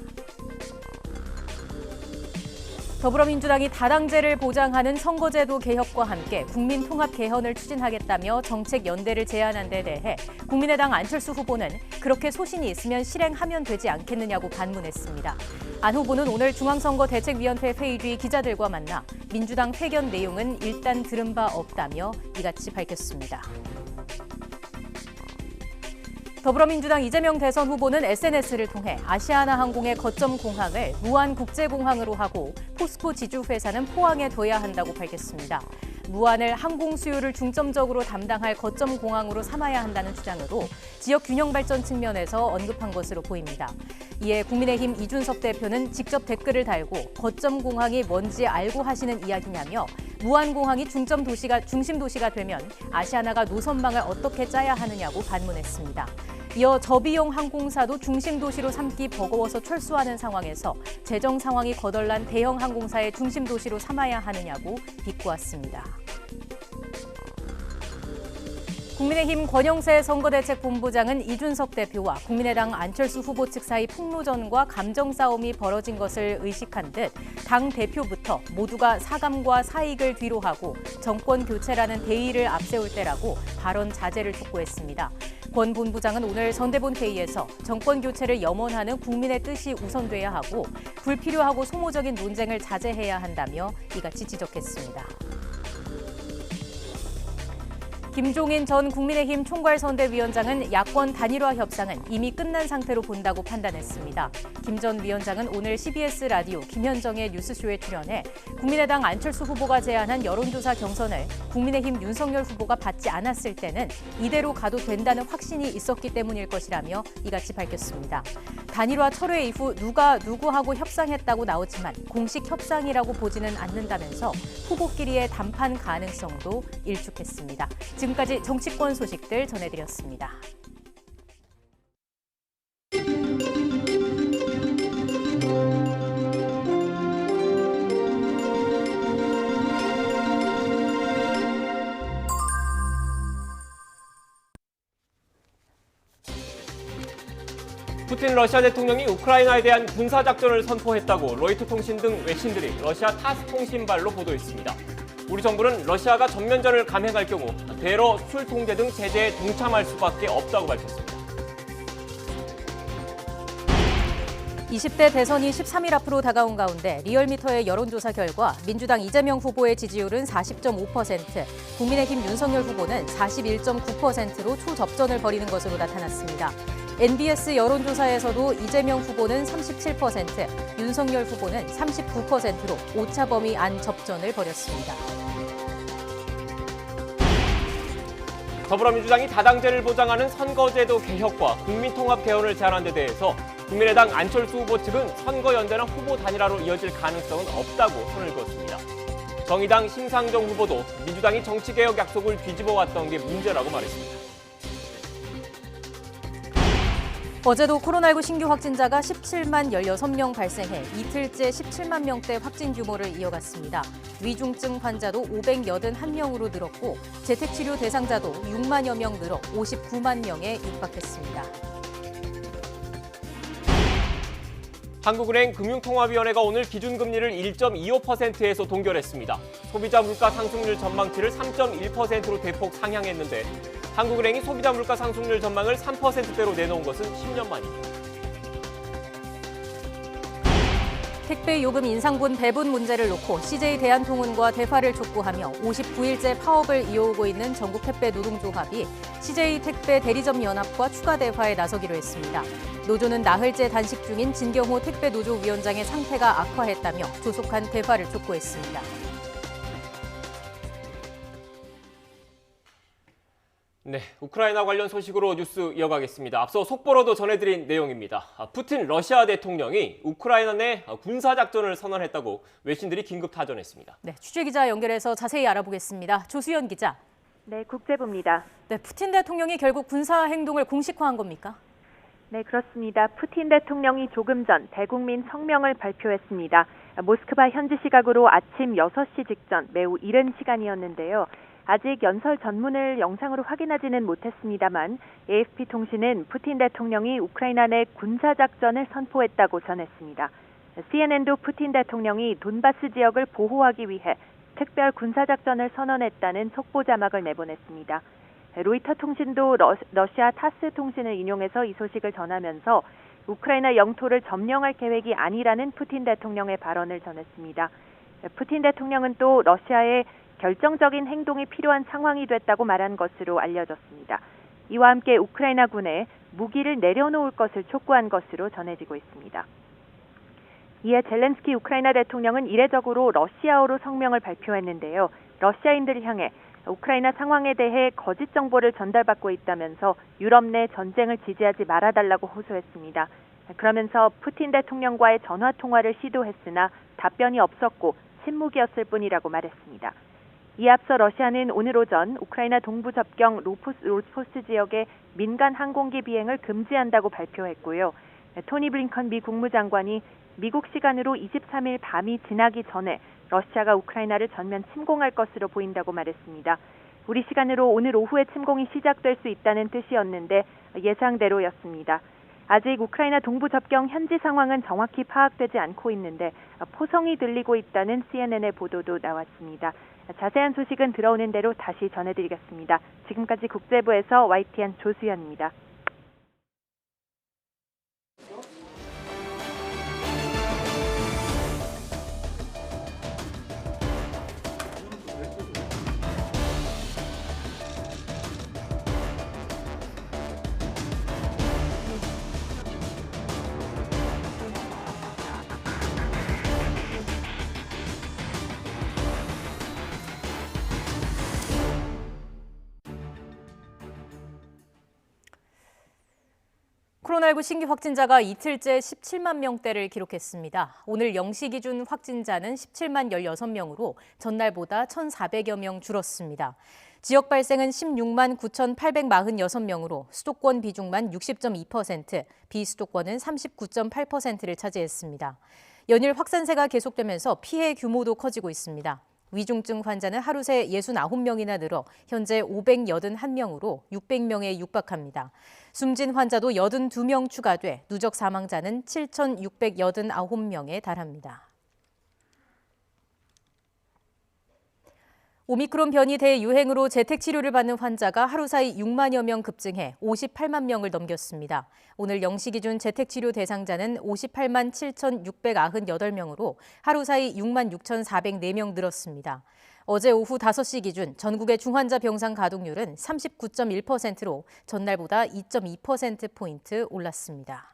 더불어민주당이 다당제를 보장하는 선거제도 개혁과 함께 국민통합 개헌을 추진하겠다며 정책 연대를 제안한 데 대해 국민의당 안철수 후보는 그렇게 소신이 있으면 실행하면 되지 않겠느냐고 반문했습니다. 안 후보는 오늘 중앙선거대책위원회 회의 뒤 기자들과 만나 민주당 회견 내용은 일단 들은 바 없다며 이같이 밝혔습니다. 더불어민주당 이재명 대선 후보는 SNS를 통해 아시아나항공의 거점 공항을 무안국제공항으로 하고 포스코 지주회사는 포항에 둬야 한다고 밝혔습니다. 무안을 항공 수요를 중점적으로 담당할 거점 공항으로 삼아야 한다는 주장으로 지역 균형 발전 측면에서 언급한 것으로 보입니다. 이에 국민의힘 이준석 대표는 직접 댓글을 달고 거점 공항이 뭔지 알고 하시는 이야기냐며 무안공항이 중심 도시가 되면 아시아나가 노선망을 어떻게 짜야 하느냐고 반문했습니다. 이어 저비용 항공사도 중심 도시로 삼기 버거워서 철수하는 상황에서 재정 상황이 거덜난 대형 항공사의 중심 도시로 삼아야 하느냐고 비꼬았습니다. 국민의힘 권영세 선거대책본부장은 이준석 대표와 국민의당 안철수 후보 측 사이 폭로전과 감정 싸움이 벌어진 것을 의식한 듯 당 대표부터 모두가 사감과 사익을 뒤로하고 정권 교체라는 대의를 앞세울 때라고 발언 자제를 촉구했습니다. 권 본부장은 오늘 선대본 회의에서 정권 교체를 염원하는 국민의 뜻이 우선돼야 하고 불필요하고 소모적인 논쟁을 자제해야 한다며 이같이 지적했습니다. 김종인 전 국민의힘 총괄선대위원장은 야권 단일화 협상은 이미 끝난 상태로 본다고 판단했습니다. 김 전 위원장은 오늘 CBS 라디오 김현정의 뉴스쇼에 출연해 국민의당 안철수 후보가 제안한 여론조사 경선을 국민의힘 윤석열 후보가 받지 않았을 때는 이대로 가도 된다는 확신이 있었기 때문일 것이라며 이같이 밝혔습니다. 단일화 철회 이후 누가 누구하고 협상했다고 나오지만 공식 협상이라고 보지는 않는다면서 후보끼리의 담판 가능성도 일축했습니다. 지금까지 정치권 소식들 전해드렸습니다. 푸틴 러시아 대통령이 우크라이나에 대한 군사작전을 선포했다고 로이터 통신 등 외신들이 러시아 타스 통신발로 보도했습니다. 우리 정부는 러시아가 전면전을 감행할 경우 대러, 수출 통제 등 제재에 동참할 수밖에 없다고 밝혔습니다. 20대 대선이 13일 앞으로 다가온 가운데 리얼미터의 여론조사 결과 민주당 이재명 후보의 지지율은 40.5%, 국민의힘 윤석열 후보는 41.9%로 초접전을 벌이는 것으로 나타났습니다. NBS 여론조사에서도 이재명 후보는 37%, 윤석열 후보는 39%로 오차 범위 안 접전을 벌였습니다. 더불어민주당이 다당제를 보장하는 선거제도 개혁과 국민통합 개헌을 제안한 데 대해서 국민의당 안철수 후보 측은 선거연대나 후보 단일화로 이어질 가능성은 없다고 선을 그었습니다. 정의당 심상정 후보도 민주당이 정치개혁 약속을 뒤집어 왔던 게 문제라고 말했습니다. 어제도 코로나19 신규 확진자가 17만 16명 발생해 이틀째 17만 명대 확진 규모를 이어갔습니다. 위중증 환자도 581명으로 늘었고 재택치료 대상자도 6만여 명 늘어 59만 명에 육박했습니다. 한국은행 금융통화위원회가 오늘 기준금리를 1.25%에서 동결했습니다. 소비자 물가 상승률 전망치를 3.1%로 대폭 상향했는데 한국은행이 소비자 물가 상승률 전망을 3%대로 내놓은 것은 10년 만입니다. 택배 요금 인상분 배분 문제를 놓고 CJ 대한통운과 대화를 촉구하며 59일째 파업을 이어오고 있는 전국 택배 노동조합이 CJ 택배 대리점 연합과 추가 대화에 나서기로 했습니다. 노조는 나흘째 단식 중인 진경호 택배 노조 위원장의 상태가 악화했다며 조속한 대화를 촉구했습니다. 네, 우크라이나 관련 소식으로 뉴스 이어가겠습니다. 앞서 속보로도 전해드린 내용입니다. 푸틴 러시아 대통령이 우크라이나 내 군사작전을 선언했다고 외신들이 긴급 타전했습니다. 네, 취재기자 연결해서 자세히 알아보겠습니다. 조수연 기자. 네, 국제부입니다. 네, 푸틴 대통령이 결국 군사 행동을 공식화한 겁니까? 네, 그렇습니다. 푸틴 대통령이 조금 전 대국민 성명을 발표했습니다. 모스크바 현지 시각으로 아침 6시 직전 매우 이른 시간이었는데요. 아직 연설 전문을 영상으로 확인하지는 못했습니다만 AFP 통신은 푸틴 대통령이 우크라이나 내 군사작전을 선포했다고 전했습니다. CNN도 푸틴 대통령이 돈바스 지역을 보호하기 위해 특별 군사작전을 선언했다는 속보 자막을 내보냈습니다. 로이터 통신도 러시아 타스 통신을 인용해서 이 소식을 전하면서 우크라이나 영토를 점령할 계획이 아니라는 푸틴 대통령의 발언을 전했습니다. 푸틴 대통령은 또 러시아의 결정적인 행동이 필요한 상황이 됐다고 말한 것으로 알려졌습니다. 이와 함께 우크라이나군에 무기를 내려놓을 것을 촉구한 것으로 전해지고 있습니다. 이에 젤렌스키 우크라이나 대통령은 이례적으로 러시아어로 성명을 발표했는데요. 러시아인들을 향해 우크라이나 상황에 대해 거짓 정보를 전달받고 있다면서 유럽 내 전쟁을 지지하지 말아달라고 호소했습니다. 그러면서 푸틴 대통령과의 전화 통화를 시도했으나 답변이 없었고 침묵이었을 뿐이라고 말했습니다. 이에 앞서 러시아는 오늘 오전 우크라이나 동부 접경 로포스 지역의 민간 항공기 비행을 금지한다고 발표했고요. 토니 블링컨 미 국무장관이 미국 시간으로 23일 밤이 지나기 전에 러시아가 우크라이나를 전면 침공할 것으로 보인다고 말했습니다. 우리 시간으로 오늘 오후에 침공이 시작될 수 있다는 뜻이었는데 예상대로였습니다. 아직 우크라이나 동부 접경 현지 상황은 정확히 파악되지 않고 있는데 포성이 들리고 있다는 CNN의 보도도 나왔습니다. 자세한 소식은 들어오는 대로 다시 전해드리겠습니다. 지금까지 국제부에서 YTN 조수연입니다. 코로나19 신규 확진자가 이틀째 17만 명대를 기록했습니다. 오늘 0시 기준 확진자는 17만 16명으로 전날보다 1,400여 명 줄었습니다. 지역 발생은 16만 9,846명으로 수도권 비중만 60.2%, 비수도권은 39.8%를 차지했습니다. 연일 확산세가 계속되면서 피해 규모도 커지고 있습니다. 위중증 환자는 하루 새 69명이나 늘어 현재 581명으로 600명에 육박합니다. 숨진 환자도 82명 추가돼 누적 사망자는 7,689명에 달합니다. 오미크론 변이 대유행으로 재택치료를 받는 환자가 하루 사이 6만여 명 급증해 58만 명을 넘겼습니다. 오늘 0시 기준 재택치료 대상자는 58만 7,698명으로 하루 사이 6만 6,404명 늘었습니다. 어제 오후 5시 기준 전국의 중환자 병상 가동률은 39.1%로 전날보다 2.2%포인트 올랐습니다.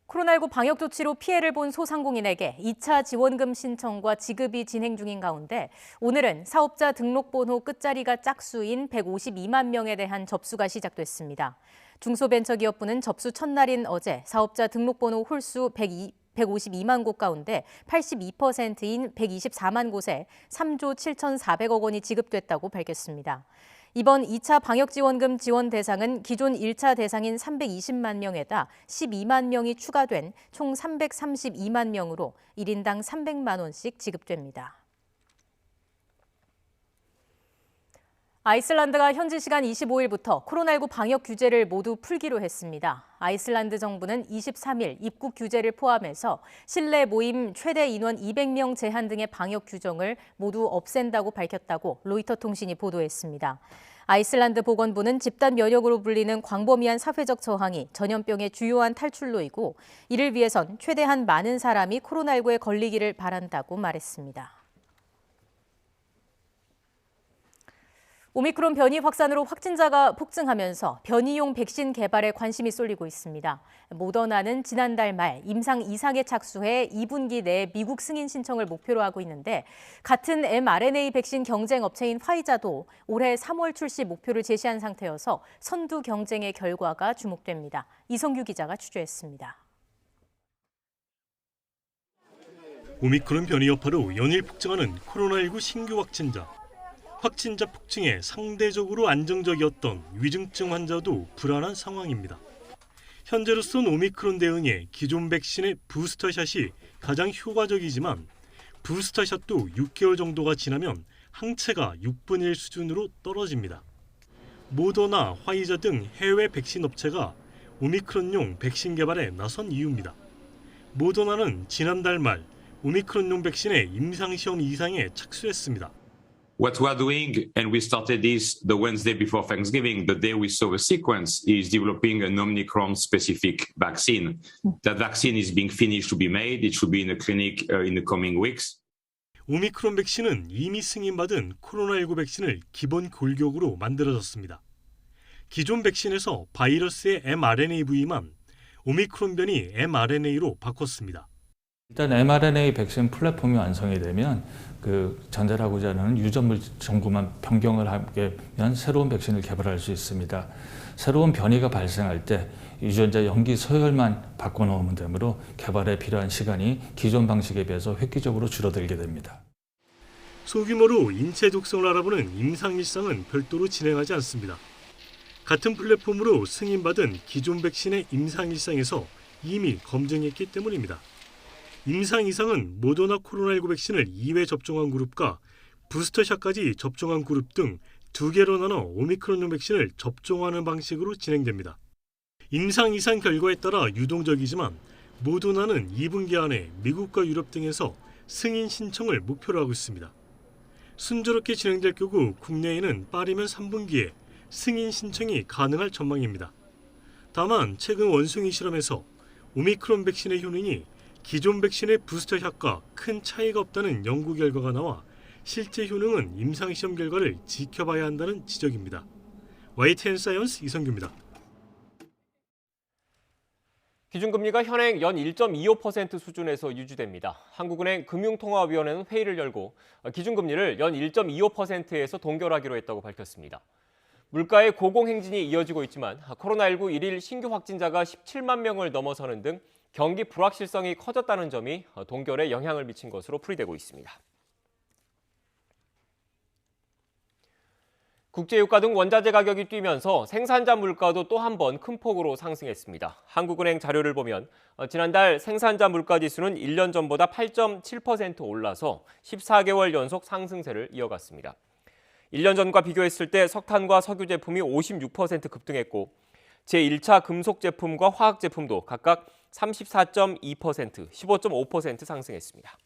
코로나19 방역 조치로 피해를 본 소상공인에게 2차 지원금 신청과 지급이 진행 중인 가운데 오늘은 사업자 등록번호 끝자리가 짝수인 152만 명에 대한 접수가 시작됐습니다. 중소벤처기업부는 접수 첫날인 어제 사업자 등록번호 홀수 152만 곳 가운데 82%인 124만 곳에 3조 7,400억 원이 지급됐다고 밝혔습니다. 이번 2차 방역지원금 지원 대상은 기존 1차 대상인 320만 명에다 12만 명이 추가된 총 332만 명으로 1인당 300만 원씩 지급됩니다. 아이슬란드가 현지 시간 25일부터 코로나19 방역 규제를 모두 풀기로 했습니다. 아이슬란드 정부는 23일 입국 규제를 포함해서 실내 모임 최대 인원 200명 제한 등의 방역 규정을 모두 없앤다고 밝혔다고 로이터 통신이 보도했습니다. 아이슬란드 보건부는 집단 면역으로 불리는 광범위한 사회적 저항이 전염병의 주요한 탈출로이고 이를 위해선 최대한 많은 사람이 코로나19에 걸리기를 바란다고 말했습니다. 오미크론 변이 확산으로 확진자가 폭증하면서 변이용 백신 개발에 관심이 쏠리고 있습니다. 모더나는 지난달 말 임상 2상에 착수해 2분기 내에 미국 승인 신청을 목표로 하고 있는데 같은 mRNA 백신 경쟁 업체인 화이자도 올해 3월 출시 목표를 제시한 상태여서 선두 경쟁의 결과가 주목됩니다. 이성규 기자가 취재했습니다. 오미크론 변이 여파로 연일 폭증하는 코로나19 신규 확진자. 확진자 폭증에 상대적으로 안정적이었던 위중증 환자도 불안한 상황입니다. 현재로선 오미크론 대응에 기존 백신의 부스터샷이 가장 효과적이지만 부스터샷도 6개월 정도가 지나면 항체가 6분의 1 수준으로 떨어집니다. 모더나, 화이자 등 해외 백신 업체가 오미크론용 백신 개발에 나선 이유입니다. 모더나는 지난달 말 오미크론용 백신의 임상시험 2상에 착수했습니다. What we are doing, and we started this the Wednesday before Thanksgiving, the day we saw the sequence, is developing an Omicron-specific vaccine. That vaccine is being finished to be made. It should be in the clinic in the coming weeks. 오미크론 백신은 이미 승인받은 코로나19 백신을 기본 골격으로 만들어졌습니다. 기존 백신에서 바이러스의 mRNA 부위만 오미크론 변이 mRNA로 바꿨습니다. 일단 mRNA 백신 플랫폼이 완성이 되면 전달하고자 하는 유전물 정보만 변경을 하게 하면 새로운 백신을 개발할 수 있습니다. 새로운 변이가 발생할 때 유전자 염기 서열만 바꿔놓으면 되므로 개발에 필요한 시간이 기존 방식에 비해서 획기적으로 줄어들게 됩니다. 소규모로 인체 독성을 알아보는 임상 일상은 별도로 진행하지 않습니다. 같은 플랫폼으로 승인받은 기존 백신의 임상 일상에서 이미 검증했기 때문입니다. 임상 이상은 모더나 코로나19 백신을 2회 접종한 그룹과 부스터샷까지 접종한 그룹 등 2개로 나눠 오미크론용 백신을 접종하는 방식으로 진행됩니다. 임상 이상 결과에 따라 유동적이지만 모더나는 2분기 안에 미국과 유럽 등에서 승인 신청을 목표로 하고 있습니다. 순조롭게 진행될 경우 국내에는 빠르면 3분기에 승인 신청이 가능할 전망입니다. 다만 최근 원숭이 실험에서 오미크론 백신의 효능이 기존 백신의 부스터샷과 큰 차이가 없다는 연구 결과가 나와 실제 효능은 임상시험 결과를 지켜봐야 한다는 지적입니다. YTN사이언스 이성규입니다. 기준금리가 현행 연 1.25% 수준에서 유지됩니다. 한국은행 금융통화위원회는 회의를 열고 기준금리를 연 1.25%에서 동결하기로 했다고 밝혔습니다. 물가의 고공행진이 이어지고 있지만 코로나19 일일 신규 확진자가 17만 명을 넘어서는 등 경기 불확실성이 커졌다는 점이 동결에 영향을 미친 것으로 풀이되고 있습니다. 국제유가 등 원자재 가격이 뛰면서 생산자 물가도 또 한 번 큰 폭으로 상승했습니다. 한국은행 자료를 보면 지난달 생산자 물가 지수는 1년 전보다 8.7% 올라서 14개월 연속 상승세를 이어갔습니다. 1년 전과 비교했을 때 석탄과 석유 제품이 56% 급등했고 제1차 금속 제품과 화학 제품도 각각 34.2%, 15.5% 상승했습니다.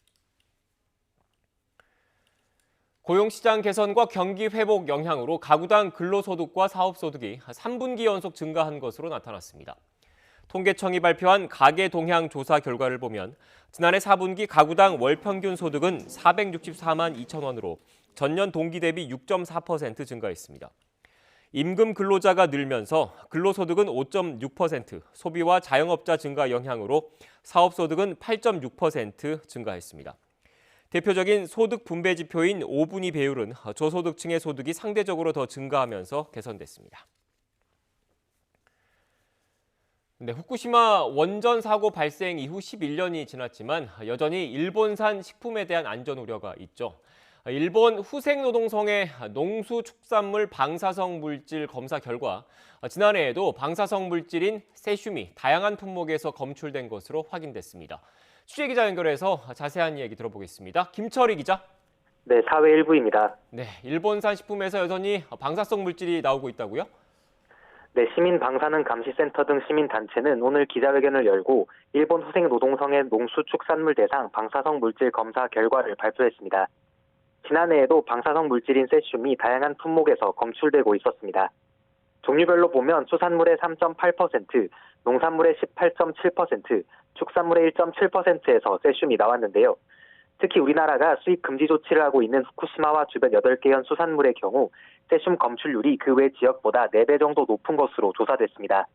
고용시장 개선과 경기 회복 영향으로 가구당 근로소득과 사업소득이 3분기 연속 증가한 것으로 나타났습니다. 통계청이 발표한 가계동향 조사 결과를 보면 지난해 4분기 가구당 월평균 소득은 464만 2천 원으로 전년 동기 대비 6.4% 증가했습니다. 임금 근로자가 늘면서 근로소득은 5.6%, 소비와 자영업자 증가 영향으로 사업소득은 8.6% 증가했습니다. 대표적인 소득 분배 지표인 5분위 배율은 저소득층의 소득이 상대적으로 더 증가하면서 개선됐습니다. 후쿠시마 원전 사고 발생 이후 11년이 지났지만 여전히 일본산 식품에 대한 안전 우려가 있죠. 일본 후생노동성의 농수축산물 방사성 물질 검사 결과 지난해에도 방사성 물질인 세슘이 다양한 품목에서 검출된 것으로 확인됐습니다. 취재기자 연결해서 자세한 이야기 들어보겠습니다. 김철희 기자. 네, 사회 일부입니다. 네, 일본산 식품에서 여전히 방사성 물질이 나오고 있다고요? 네, 시민방사능 감시센터 등 시민단체는 오늘 기자회견을 열고 일본 후생노동성의 농수축산물 대상 방사성 물질 검사 결과를 발표했습니다. 지난해에도 방사성 물질인 세슘이 다양한 품목에서 검출되고 있었습니다. 종류별로 보면 수산물의 3.8%, 농산물의 18.7%, 축산물의 1.7%에서 세슘이 나왔는데요. 특히 우리나라가 수입 금지 조치를 하고 있는 후쿠시마와 주변 8개 현 수산물의 경우 세슘 검출률이 그 외 지역보다 4배 정도 높은 것으로 조사됐습니다.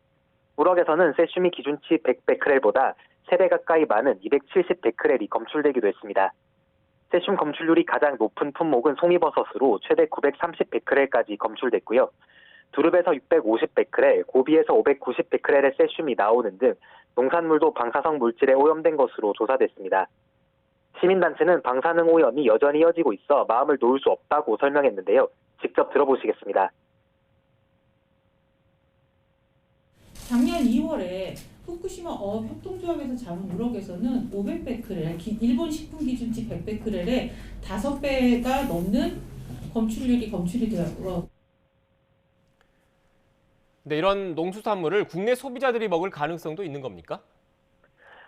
우럭에서는 세슘이 기준치 100베크렐보다 3배 가까이 많은 270베크렐이 검출되기도 했습니다. 세슘 검출률이 가장 높은 품목은 송이버섯으로 최대 930베크렐까지 검출됐고요. 두릅에서 650베크렐, 고비에서 590베크렐의 세슘이 나오는 등 농산물도 방사성 물질에 오염된 것으로 조사됐습니다. 시민단체는 방사능 오염이 여전히 이어지고 있어 마음을 놓을 수 없다고 설명했는데요. 직접 들어보시겠습니다. 작년 2월에 후쿠시마 협동조합에서 잡은 우럭에서는 500베크렐, 일본 식품 기준치 100베크렐에 5배가 넘는 검출이 되었고요. 네, 이런 농수산물을 국내 소비자들이 먹을 가능성도 있는 겁니까?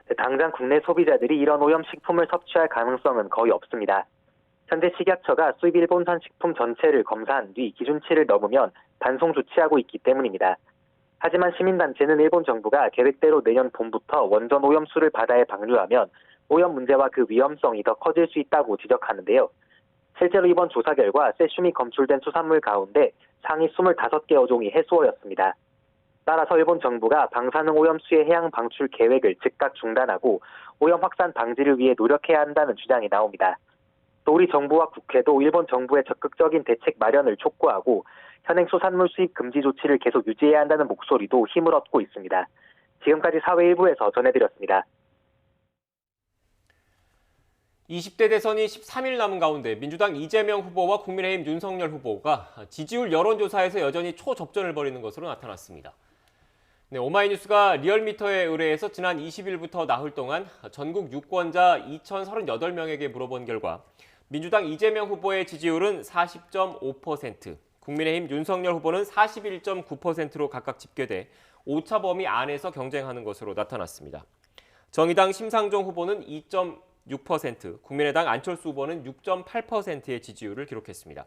네, 당장 국내 소비자들이 이런 오염 식품을 섭취할 가능성은 거의 없습니다. 현재 식약처가 수입 일본산 식품 전체를 검사한 뒤 기준치를 넘으면 반송 조치하고 있기 때문입니다. 하지만 시민단체는 일본 정부가 계획대로 내년 봄부터 원전 오염수를 바다에 방류하면 오염 문제와 그 위험성이 더 커질 수 있다고 지적하는데요. 실제로 이번 조사 결과 세슘이 검출된 수산물 가운데 상위 25개 어종이 해수어였습니다. 따라서 일본 정부가 방사능 오염수의 해양 방출 계획을 즉각 중단하고 오염 확산 방지를 위해 노력해야 한다는 주장이 나옵니다. 또 우리 정부와 국회도 일본 정부의 적극적인 대책 마련을 촉구하고 현행 수산물 수입 금지 조치를 계속 유지해야 한다는 목소리도 힘을 얻고 있습니다. 지금까지 사회 일부에서 전해드렸습니다. 20대 대선이 13일 남은 가운데 민주당 이재명 후보와 국민의힘 윤석열 후보가 지지율 여론조사에서 여전히 초접전을 벌이는 것으로 나타났습니다. 네, 오마이뉴스가 리얼미터에 의뢰해서 지난 20일부터 나흘 동안 전국 유권자 2,038명에게 물어본 결과 민주당 이재명 후보의 지지율은 40.5%, 국민의힘 윤석열 후보는 41.9%로 각각 집계돼 오차 범위 안에서 경쟁하는 것으로 나타났습니다. 정의당 심상정 후보는 2.6%, 국민의당 안철수 후보는 6.8%의 지지율을 기록했습니다.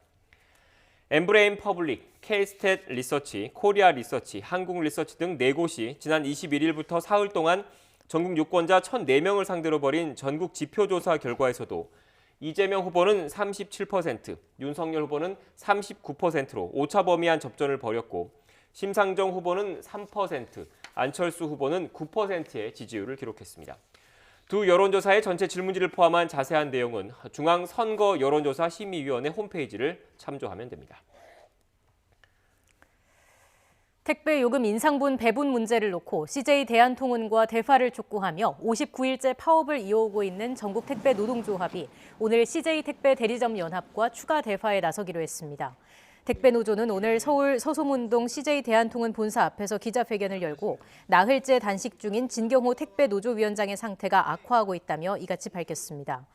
엠브레인 퍼블릭, K-스탯 리서치, 코리아 리서치, 한국 리서치 등 4곳이 지난 21일부터 사흘 동안 전국 유권자 1,004명을 상대로 벌인 전국 지표조사 결과에서도 이재명 후보는 37%, 윤석열 후보는 39%로 오차 범위 안 접전을 벌였고 심상정 후보는 3%, 안철수 후보는 9%의 지지율을 기록했습니다. 두 여론조사의 전체 질문지를 포함한 자세한 내용은 중앙선거여론조사심의위원회 홈페이지를 참조하면 됩니다. 택배 요금 인상분 배분 문제를 놓고 CJ 대한통운과 대화를 촉구하며 59일째 파업을 이어오고 있는 전국 택배 노동조합이 오늘 CJ 택배 대리점 연합과 추가 대화에 나서기로 했습니다. 택배 노조는 오늘 서울 서소문동 CJ 대한통운 본사 앞에서 기자회견을 열고 나흘째 단식 중인 진경호 택배 노조위원장의 상태가 악화하고 있다며 이같이 밝혔습니다.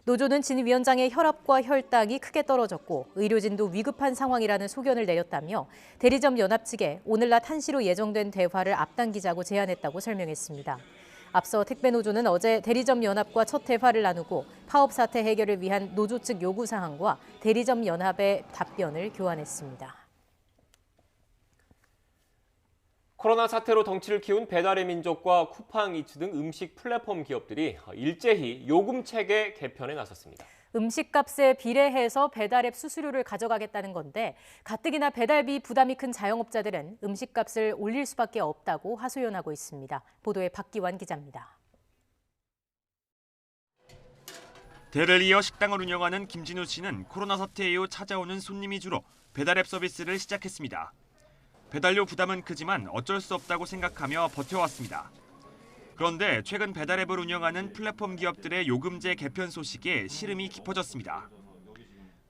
노조는 진 위원장의 혈압과 혈당이 크게 떨어졌고 의료진도 위급한 상황이라는 소견을 내렸다며 대리점 연합 측에 오늘 낮 1시로 예정된 대화를 앞당기자고 제안했다고 설명했습니다. 앞서 택배노조는 어제 대리점 연합과 첫 대화를 나누고 파업 사태 해결을 위한 노조 측 요구 사항과 대리점 연합의 답변을 교환했습니다. 코로나 사태로 덩치를 키운 배달의 민족과 쿠팡이츠 등 음식 플랫폼 기업들이 일제히 요금 체계 개편에 나섰습니다. 음식값에 비례해서 배달앱 수수료를 가져가겠다는 건데 가뜩이나 배달비 부담이 큰 자영업자들은 음식값을 올릴 수밖에 없다고 하소연하고 있습니다. 보도에 박기환 기자입니다. 대를 이어 식당을 운영하는 김진우 씨는 코로나 사태 이후 찾아오는 손님이 줄어 배달앱 서비스를 시작했습니다. 배달료 부담은 크지만 어쩔 수 없다고 생각하며 버텨왔습니다. 그런데 최근 배달앱을 운영하는 플랫폼 기업들의 요금제 개편 소식에 시름이 깊어졌습니다.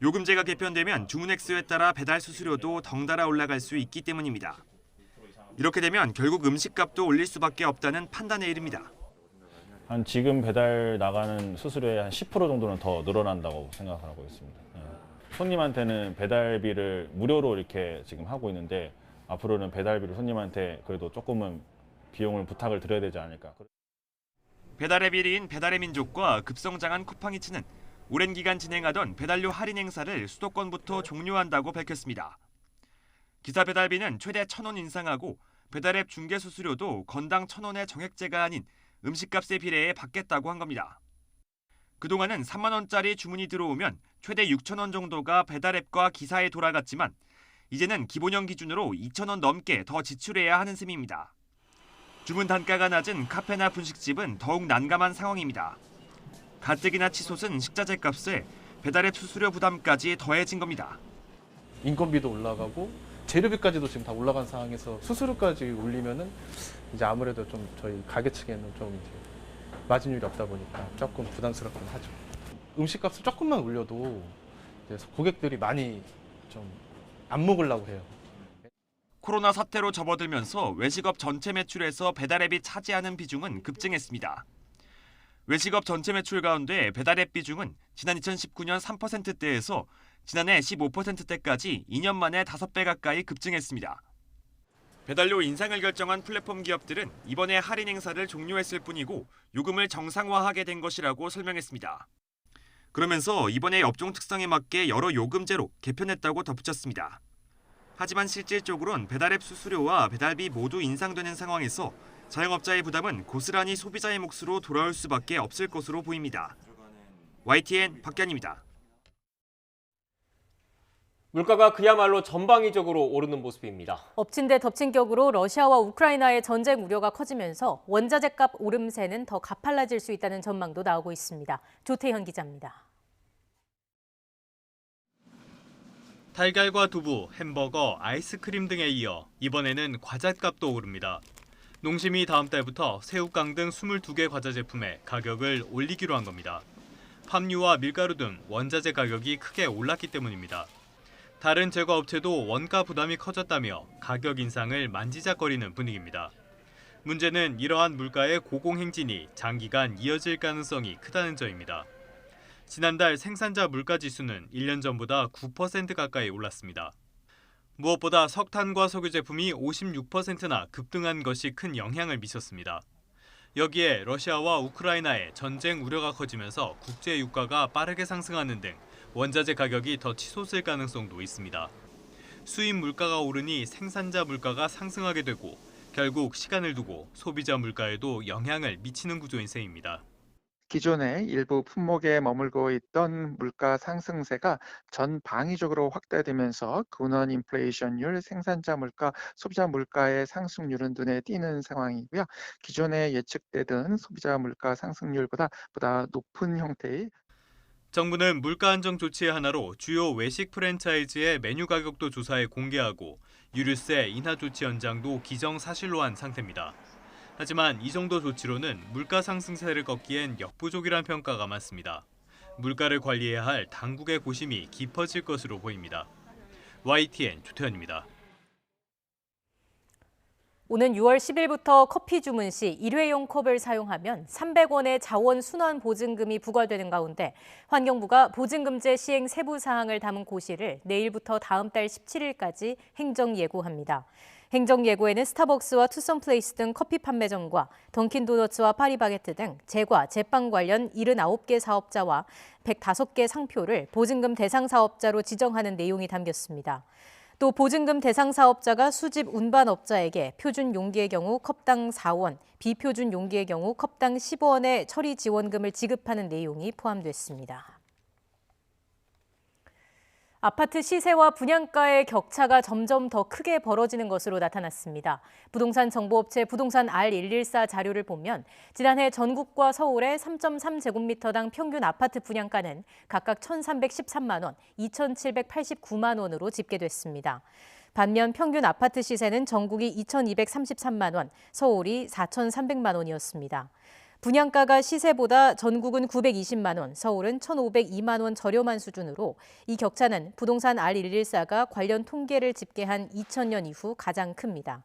요금제가 개편되면 주문 횟수에 따라 배달 수수료도 덩달아 올라갈 수 있기 때문입니다. 이렇게 되면 결국 음식값도 올릴 수밖에 없다는 판단에 이릅니다. 한 지금 배달 나가는 수수료의 한 10% 정도는 더 늘어난다고 생각하고 있습니다. 손님한테는 배달비를 무료로 이렇게 지금 하고 있는데 앞으로는 배달비를 손님한테 그래도 조금은 비용을 부탁을 드려야 되지 않을까. 배달앱 1위인 배달의 민족과 급성장한 쿠팡이츠는 오랜 기간 진행하던 배달료 할인 행사를 수도권부터 종료한다고 밝혔습니다. 기사 배달비는 최대 1,000원 인상하고 배달앱 중개 수수료도 건당 1,000원의 정액제가 아닌 음식값에 비례해 받겠다고 한 겁니다. 그동안은 3만 원짜리 주문이 들어오면 최대 6,000원 정도가 배달앱과 기사에 돌아갔지만 이제는 기본형 기준으로 2,000원 넘게 더 지출해야 하는 셈입니다. 주문 단가가 낮은 카페나 분식집은 더욱 난감한 상황입니다. 가뜩이나 치솟은 식자재 값에 배달앱 수수료 부담까지 더해진 겁니다. 인건비도 올라가고 재료비까지도 지금 다 올라간 상황에서 수수료까지 올리면은 이제 아무래도 좀 저희 가게 측에는 좀 이제 마진율이 없다 보니까 조금 부담스럽긴 하죠. 음식값을 조금만 올려도 이제 고객들이 많이 좀 안 먹으려고 해요. 코로나 사태로 접어들면서 외식업 전체 매출에서 배달앱이 차지하는 비중은 급증했습니다. 외식업 전체 매출 가운데 배달앱 비중은 지난 2019년 3%대에서 지난해 15%대까지 2년 만에 5배 가까이 급증했습니다. 배달료 인상을 결정한 플랫폼 기업들은 이번에 할인 행사를 종료했을 뿐이고 요금을 정상화하게 된 것이라고 설명했습니다. 그러면서 이번에 업종 특성에 맞게 여러 요금제로 개편했다고 덧붙였습니다. 하지만 실질적으로는 배달앱 수수료와 배달비 모두 인상되는 상황에서 자영업자의 부담은 고스란히 소비자의 몫으로 돌아올 수밖에 없을 것으로 보입니다. YTN 박견입니다. 물가가 그야말로 전방위적으로 오르는 모습입니다. 엎친 데 덮친 격으로 러시아와 우크라이나의 전쟁 우려가 커지면서 원자재 값 오름세는 더 가팔라질 수 있다는 전망도 나오고 있습니다. 조태현 기자입니다. 달걀과 두부, 햄버거, 아이스크림 등에 이어 이번에는 과자값도 오릅니다. 농심이 다음 달부터 새우깡 등 22개 과자 제품의 가격을 올리기로 한 겁니다. 팜유와 밀가루 등 원자재 가격이 크게 올랐기 때문입니다. 다른 제과업체도 원가 부담이 커졌다며 가격 인상을 만지작거리는 분위기입니다. 문제는 이러한 물가의 고공행진이 장기간 이어질 가능성이 크다는 점입니다. 지난달 생산자 물가지수는 1년 전보다 9% 가까이 올랐습니다. 무엇보다 석탄과 석유 제품이 56%나 급등한 것이 큰 영향을 미쳤습니다. 여기에 러시아와 우크라이나의 전쟁 우려가 커지면서 국제 유가가 빠르게 상승하는 등 원자재 가격이 더 치솟을 가능성도 있습니다. 수입 물가가 오르니 생산자 물가가 상승하게 되고 결국 시간을 두고 소비자 물가에도 영향을 미치는 구조인 셈입니다. 기존의 일부 품목에 머물고 있던 물가 상승세가 전 방위적으로 확대되면서 근원 인플레이션율, 생산자 물가, 소비자 물가의 상승률은 눈에 띄는 상황이고요. 기존에 예측되던 소비자 물가 상승률보다 높은 형태의 정부는 물가 안정 조치의 하나로 주요 외식 프랜차이즈의 메뉴 가격도 조사해 공개하고 유류세 인하 조치 연장도 기정사실로 한 상태입니다. 하지만 이 정도 조치로는 물가 상승세를 꺾기엔 역부족이란 평가가 많습니다. 물가를 관리해야 할 당국의 고심이 깊어질 것으로 보입니다. YTN 조태현입니다. 오는 6월 10일부터 커피 주문 시 일회용 컵을 사용하면 300원의 자원 순환 보증금이 부과되는 가운데 환경부가 보증금제 시행 세부 사항을 담은 고시를 내일부터 다음 달 17일까지 행정 예고합니다. 행정예고에는 스타벅스와 투썸플레이스 등 커피 판매점과 던킨도너츠와 파리바게트 등 제과, 제빵 관련 79개 사업자와 105개 상표를 보증금 대상 사업자로 지정하는 내용이 담겼습니다. 또 보증금 대상 사업자가 수집 운반업자에게 표준 용기의 경우 컵당 4원, 비표준 용기의 경우 컵당 15원의 처리 지원금을 지급하는 내용이 포함됐습니다. 아파트 시세와 분양가의 격차가 점점 더 크게 벌어지는 것으로 나타났습니다. 부동산 정보업체 부동산 R114 자료를 보면 지난해 전국과 서울의 3.3제곱미터당 평균 아파트 분양가는 각각 1,313만 원, 2,789만 원으로 집계됐습니다. 반면 평균 아파트 시세는 전국이 2,233만 원, 서울이 4,300만 원이었습니다. 분양가가 시세보다 전국은 920만 원, 서울은 1,502만 원 저렴한 수준으로 이 격차는 부동산 R114가 관련 통계를 집계한 2000년 이후 가장 큽니다.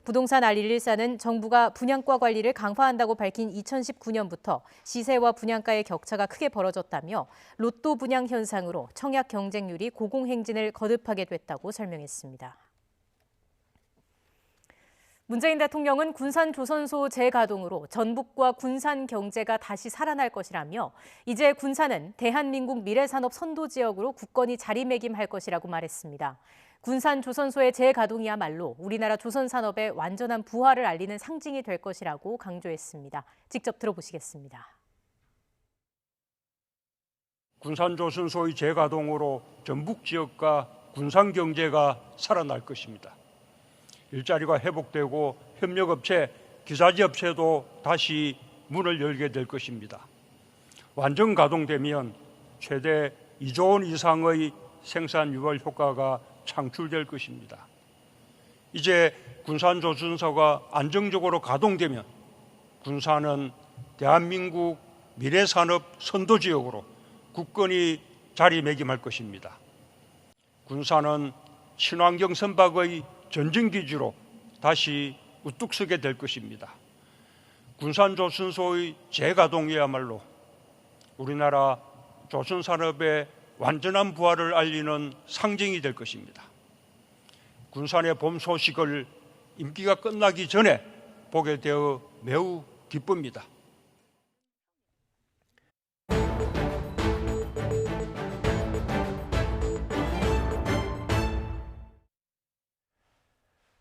부동산 R114는 정부가 분양가 관리를 강화한다고 밝힌 2019년부터 시세와 분양가의 격차가 크게 벌어졌다며 로또 분양 현상으로 청약 경쟁률이 고공행진을 거듭하게 됐다고 설명했습니다. 문재인 대통령은 군산조선소 재가동으로 전북과 군산 경제가 다시 살아날 것이라며 이제 군산은 대한민국 미래산업 선도지역으로 굳건히 자리매김할 것이라고 말했습니다. 군산조선소의 재가동이야말로 우리나라 조선산업의 완전한 부활을 알리는 상징이 될 것이라고 강조했습니다. 직접 들어보시겠습니다. 군산조선소의 재가동으로 전북 지역과 군산 경제가 살아날 것입니다. 일자리가 회복되고 협력업체, 기사지업체도 다시 문을 열게 될 것입니다. 완전 가동되면 최대 2조 원 이상의 생산 유발 효과가 창출될 것입니다. 이제 군산조선소가 안정적으로 가동되면 군산은 대한민국 미래산업 선도지역으로 굳건히 자리매김할 것입니다. 군산은 친환경 선박의 전쟁기지로 다시 우뚝 서게 될 것입니다. 군산조선소의 재가동이야말로 우리나라 조선산업의 완전한 부활을 알리는 상징이 될 것입니다. 군산의 봄 소식을 임기가 끝나기 전에 보게 되어 매우 기쁩니다.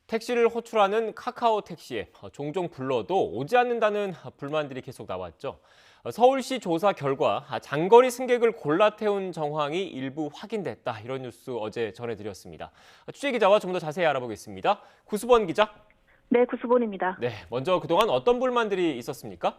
택시를 호출하는 카카오 택시 앱, 종종 불러도 오지 않는다는 불만들이 계속 나왔죠. 서울시 조사 결과 장거리 승객을 골라 태운 정황이 일부 확인됐다. 이런 뉴스 어제 전해드렸습니다. 취재기자와 좀 더 자세히 알아보겠습니다. 구수본 기자. 네, 구수본입니다. 네, 먼저 그동안 어떤 불만들이 있었습니까?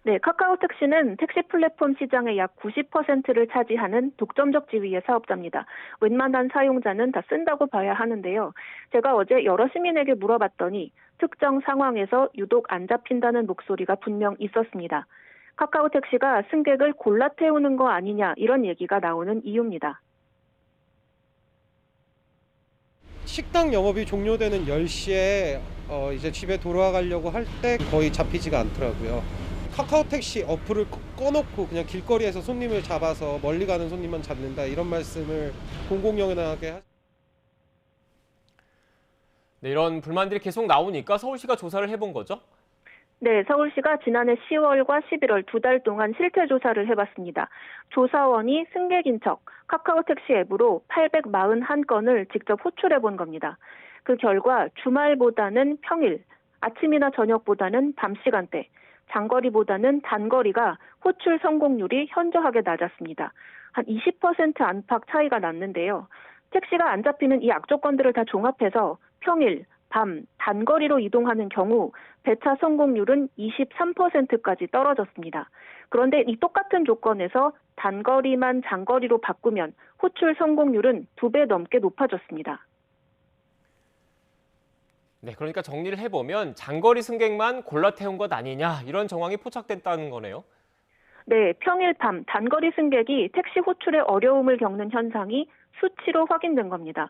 네, 카카오 택시는 택시 플랫폼 시장의 약 90%를 차지하는 독점적 지위의 사업자입니다. 웬만한 사용자는 다 쓴다고 봐야 하는데요. 제가 어제 여러 시민에게 물어봤더니 특정 상황에서 유독 안 잡힌다는 목소리가 분명 있었습니다. 카카오 택시가 승객을 골라 태우는 거 아니냐 이런 얘기가 나오는 이유입니다. 식당 영업이 종료되는 10시에 이제 집에 돌아가려고 할 때 거의 잡히지가 않더라고요. 카카오 택시 어플을 꺼놓고 그냥 길거리에서 손님을 잡아서 멀리 가는 손님만 잡는다 이런 말씀을 공공연하게 네, 이런 불만들이 계속 나오니까 서울시가 조사를 해본 거죠? 네, 서울시가 지난해 10월과 11월 2달 동안 실태 조사를 해봤습니다. 조사원이 승객인 척 카카오 택시 앱으로 841건을 직접 호출해 본 겁니다. 그 결과 주말보다는 평일, 아침이나 저녁보다는 밤 시간대, 장거리보다는 단거리가 호출 성공률이 현저하게 낮았습니다. 한 20% 안팎 차이가 났는데요. 택시가 안 잡히는 이 악조건들을 다 종합해서 평일, 밤, 단거리로 이동하는 경우 배차 성공률은 23%까지 떨어졌습니다. 그런데 이 똑같은 조건에서 단거리만 장거리로 바꾸면 호출 성공률은 2배 넘게 높아졌습니다. 네, 그러니까 정리를 해보면 장거리 승객만 골라 태운 것 아니냐 이런 정황이 포착됐다는 거네요. 네, 평일 밤 단거리 승객이 택시 호출에 어려움을 겪는 현상이 수치로 확인된 겁니다.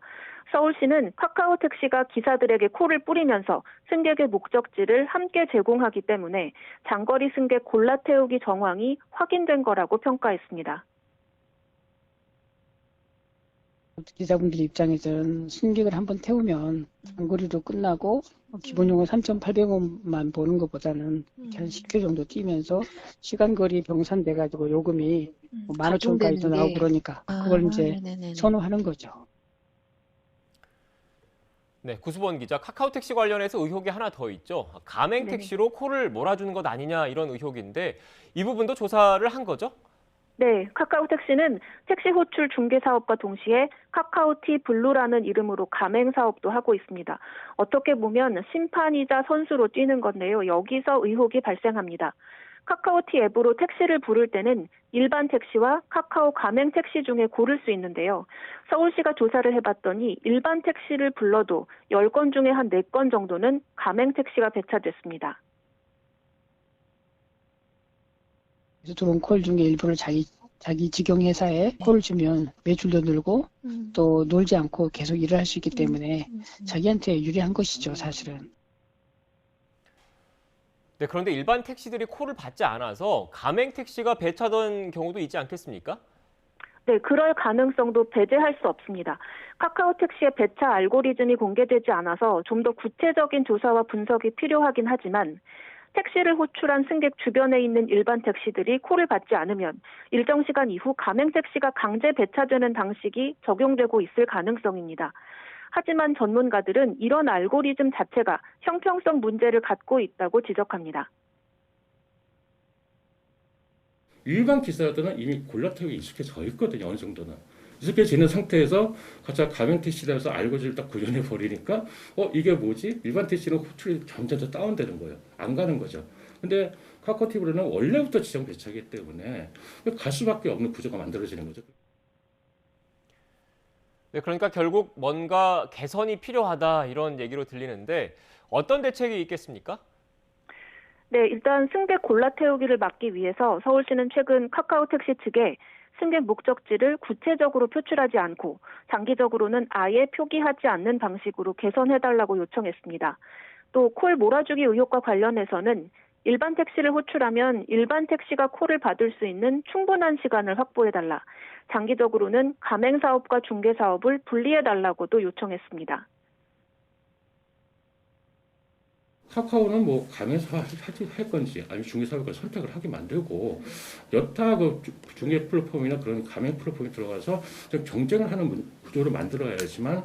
서울시는 카카오 택시가 기사들에게 콜을 뿌리면서 승객의 목적지를 함께 제공하기 때문에 장거리 승객 골라 태우기 정황이 확인된 거라고 평가했습니다. 기자분들 입장에서는 승객을 한번 태우면 장거리도 끝나고 기본요금 3,800원만 버는 것보다는 이렇게 한 10km 정도 뛰면서 시간거리 병산돼가지고 요금이 15,000원까지도 나오고 그러니까 그걸 이제 선호하는 거죠. 네, 구수본 기자, 카카오택시 관련해서 의혹이 하나 더 있죠. 가맹택시로 콜을 몰아주는 것 아니냐 이런 의혹인데 이 부분도 조사를 한 거죠? 네, 카카오택시는 택시 호출 중개 사업과 동시에 카카오티 블루라는 이름으로 가맹 사업도 하고 있습니다. 어떻게 보면 심판이자 선수로 뛰는 건데요. 여기서 의혹이 발생합니다. 카카오티 앱으로 택시를 부를 때는 일반 택시와 카카오 가맹 택시 중에 고를 수 있는데요. 서울시가 조사를 해봤더니 일반 택시를 불러도 10건 중에 한 4건 정도는 가맹 택시가 배차됐습니다. 그래서 들어온 콜 중에 일부를 자기 직영 회사에 콜을 주면 매출도 늘고 또 놀지 않고 계속 일을 할 수 있기 때문에 자기한테 유리한 것이죠, 사실은. 네, 그런데 일반 택시들이 콜을 받지 않아서 가맹 택시가 배차던 경우도 있지 않겠습니까? 네, 그럴 가능성도 배제할 수 없습니다. 카카오 택시의 배차 알고리즘이 공개되지 않아서 좀 더 구체적인 조사와 분석이 필요하긴 하지만 택시를 호출한 승객 주변에 있는 일반 택시들이 콜을 받지 않으면 일정 시간 이후 가맹 택시가 강제 배차되는 방식이 적용되고 있을 가능성입니다. 하지만 전문가들은 이런 알고리즘 자체가 형평성 문제를 갖고 있다고 지적합니다. 일반 기사들은 이미 골라타기 익숙해져 있거든요. 어느 정도는. 익숙해져 있는 상태에서 가짜 가맹 택시라서 알고리즘을 딱 구현해 버리니까 이게 뭐지? 일반 택시는 호출이 점점 더 다운되는 거예요. 안 가는 거죠. 근데 카카오티브로는 원래부터 지정 배차이기 때문에 갈 수밖에 없는 구조가 만들어지는 거죠. 네, 그러니까 결국 뭔가 개선이 필요하다 이런 얘기로 들리는데 어떤 대책이 있겠습니까? 네, 일단 승객 골라 태우기를 막기 위해서 서울시는 최근 카카오 택시 측에 승객 목적지를 구체적으로 표출하지 않고 장기적으로는 아예 표기하지 않는 방식으로 개선해달라고 요청했습니다. 또 콜 몰아주기 의혹과 관련해서는 일반 택시를 호출하면 일반 택시가 콜을 받을 수 있는 충분한 시간을 확보해달라. 장기적으로는 가맹사업과 중개사업을 분리해달라고도 요청했습니다. 카카오는 뭐 가맹사 할 건지 아니면 중개사업을 선택을 하게 만들고 여타 그 중개 플랫폼이나 그런 가맹 플랫폼에 들어가서 좀 경쟁을 하는 구조를 만들어야지만.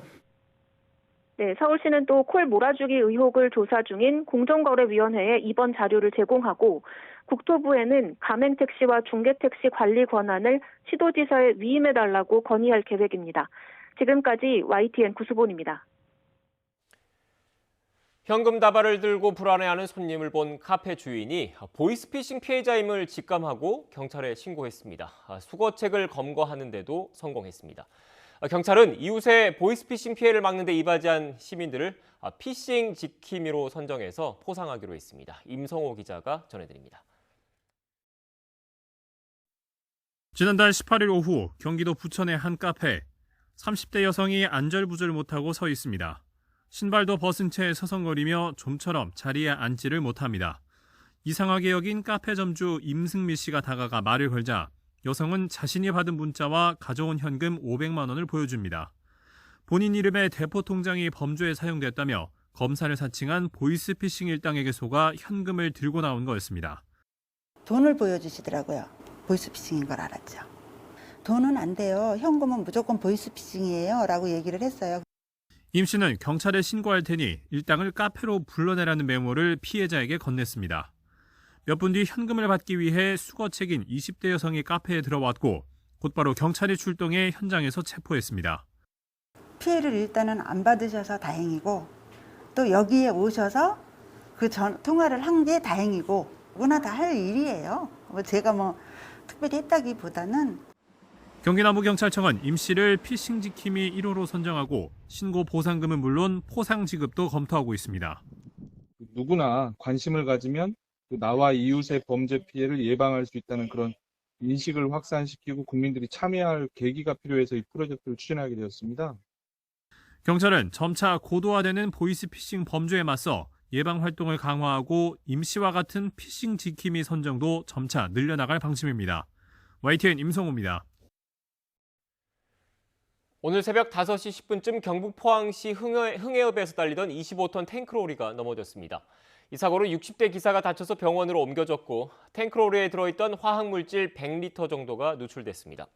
네, 서울시는 또 콜 몰아주기 의혹을 조사 중인 공정거래위원회에 이번 자료를 제공하고 국토부에는 가맹택시와 중개택시 관리 권한을 시도지사에 위임해달라고 건의할 계획입니다. 지금까지 YTN 구수본입니다. 현금 다발을 들고 불안해하는 손님을 본 카페 주인이 보이스피싱 피해자임을 직감하고 경찰에 신고했습니다. 수거책을 검거하는데도 성공했습니다. 경찰은 이웃의 보이스피싱 피해를 막는 데 이바지한 시민들을 피싱 지킴이로 선정해서 포상하기로 했습니다. 임성호 기자가 전해드립니다. 지난달 18일 오후 경기도 부천의 한 카페, 30대 여성이 안절부절 못하고 서 있습니다. 신발도 벗은 채 서성거리며 좀처럼 자리에 앉지를 못합니다. 이상하게 여긴 카페 점주 임승미 씨가 다가가 말을 걸자 여성은 자신이 받은 문자와 가져온 현금 500만 원을 보여줍니다. 본인 이름의 대포 통장이 범죄에 사용됐다며 검사를 사칭한 보이스피싱 일당에게 속아 현금을 들고 나온 거였습니다. 돈을 보여주시더라고요. 보이스피싱인 걸 알았죠. 돈은 안 돼요. 현금은 무조건 보이스피싱이에요. 라고 얘기를 했어요. 임 씨는 경찰에 신고할 테니 일당을 카페로 불러내라는 메모를 피해자에게 건넸습니다. 몇 분 뒤 현금을 받기 위해 수거책인 20대 여성이 카페에 들어왔고 곧바로 경찰이 출동해 현장에서 체포했습니다. 피해를 일단은 안 받으셔서 다행이고 또 여기에 오셔서 그 통화를 한 게 다행이고 누구나 다 할 일이에요. 제가 특별히 했다기보다는. 경기남부경찰청은 임 씨를 피싱 지킴이 1호로 선정하고 신고 보상금은 물론 포상 지급도 검토하고 있습니다. 누구나 관심을 가지면 나와 이웃의 범죄 피해를 예방할 수 있다는 그런 인식을 확산시키고 국민들이 참여할 계기가 필요해서 이 프로젝트를 추진하게 되었습니다. 경찰은 점차 고도화되는 보이스피싱 범죄에 맞서 예방 활동을 강화하고 임 씨와 같은 피싱 지킴이 선정도 점차 늘려나갈 방침입니다. YTN 임성호입니다. 오늘 새벽 5시 10분쯤 경북 포항시 흥해읍에서 달리던 25톤 탱크로리가 넘어졌습니다. 이 사고로 60대 기사가 다쳐서 병원으로 옮겨졌고 탱크로리에 들어있던 화학물질 100리터 정도가 누출됐습니다.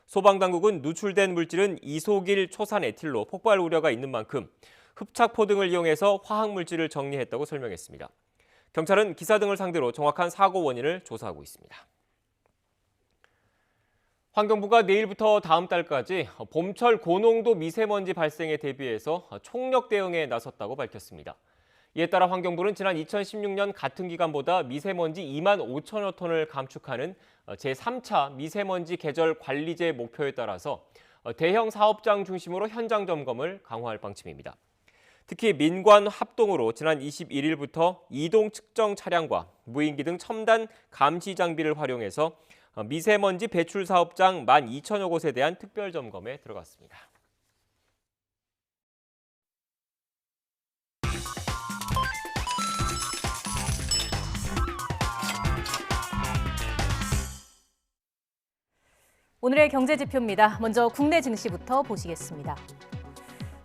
소방당국은 누출된 물질은 이소길 초산에틸로 폭발 우려가 있는 만큼 흡착포 등을 이용해서 화학물질을 정리했다고 설명했습니다. 경찰은 기사 등을 상대로 정확한 사고 원인을 조사하고 있습니다. 환경부가 내일부터 다음 달까지 봄철 고농도 미세먼지 발생에 대비해서 총력 대응에 나섰다고 밝혔습니다. 이에 따라 환경부는 지난 2016년 같은 기간보다 미세먼지 2만 5천여 톤을 감축하는 제3차 미세먼지 계절 관리제 목표에 따라서 대형 사업장 중심으로 현장 점검을 강화할 방침입니다. 특히 민관 합동으로 지난 21일부터 이동 측정 차량과 무인기 등 첨단 감시 장비를 활용해서 미세먼지 배출 사업장 12,000여 곳에 대한 특별 점검에 들어갔습니다. 오늘의 경제 지표입니다. 먼저 국내 증시부터 보시겠습니다.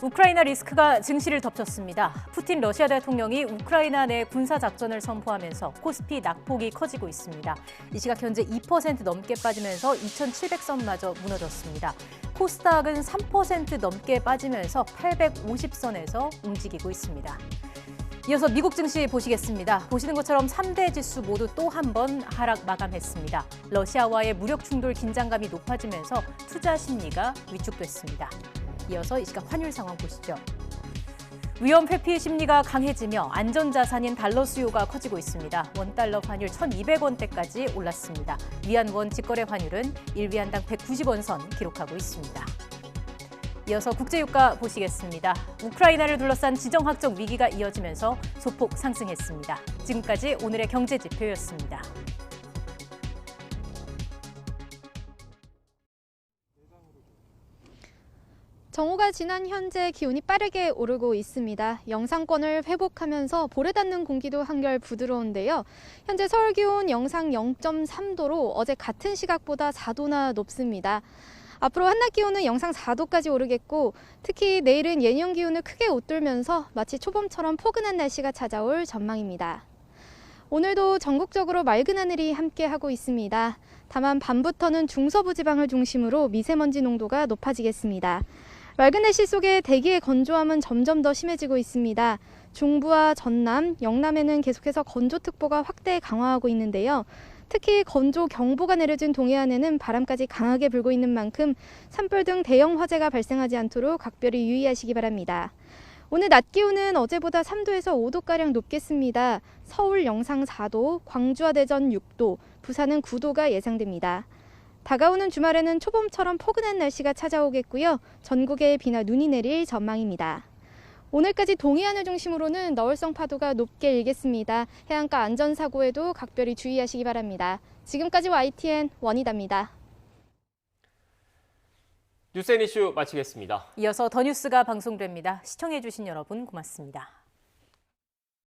우크라이나 리스크가 증시를 덮쳤습니다. 푸틴 러시아 대통령이 우크라이나 내 군사작전을 선포하면서 코스피 낙폭이 커지고 있습니다. 이 시각 현재 2% 넘게 빠지면서 2,700선마저 무너졌습니다. 코스닥은 3% 넘게 빠지면서 850선에서 움직이고 있습니다. 이어서 미국 증시 보시겠습니다. 보시는 것처럼 3대 지수 모두 또 한 번 하락 마감했습니다. 러시아와의 무력 충돌 긴장감이 높아지면서 투자 심리가 위축됐습니다. 이어서 이 시각 환율 상황 보시죠. 위험 회피 심리가 강해지며 안전자산인 달러 수요가 커지고 있습니다. 원달러 환율 1,200원대까지 올랐습니다. 위안원 직거래 환율은 1위안당 190원 선 기록하고 있습니다. 이어서 국제유가 보시겠습니다. 우크라이나를 둘러싼 지정학적 위기가 이어지면서 소폭 상승했습니다. 지금까지 오늘의 경제지표였습니다. 정오가 지난 현재 기온이 빠르게 오르고 있습니다. 영상권을 회복하면서 볼에 닿는 공기도 한결 부드러운데요. 현재 서울 기온 영상 0.3도로 어제 같은 시각보다 4도나 높습니다. 앞으로 한낮 기온은 영상 4도까지 오르겠고 특히 내일은 예년 기온을 크게 웃돌면서 마치 초봄처럼 포근한 날씨가 찾아올 전망입니다. 오늘도 전국적으로 맑은 하늘이 함께하고 있습니다. 다만 밤부터는 중서부 지방을 중심으로 미세먼지 농도가 높아지겠습니다. 맑은 날씨 속에 대기의 건조함은 점점 더 심해지고 있습니다. 중부와 전남, 영남에는 계속해서 건조특보가 확대 강화하고 있는데요. 특히 건조경보가 내려진 동해안에는 바람까지 강하게 불고 있는 만큼 산불 등 대형 화재가 발생하지 않도록 각별히 유의하시기 바랍니다. 오늘 낮 기온은 어제보다 3도에서 5도가량 높겠습니다. 서울 영상 4도, 광주와 대전 6도, 부산은 9도가 예상됩니다. 다가오는 주말에는 초봄처럼 포근한 날씨가 찾아오겠고요. 전국에 비나 눈이 내릴 전망입니다. 오늘까지 동해안을 중심으로는 너울성 파도가 높게 일겠습니다. 해안가 안전사고에도 각별히 주의하시기 바랍니다. 지금까지 YTN 원희다입니다. 뉴스앤이슈 마치겠습니다. 이어서 더 뉴스가 방송됩니다. 시청해주신 여러분 고맙습니다.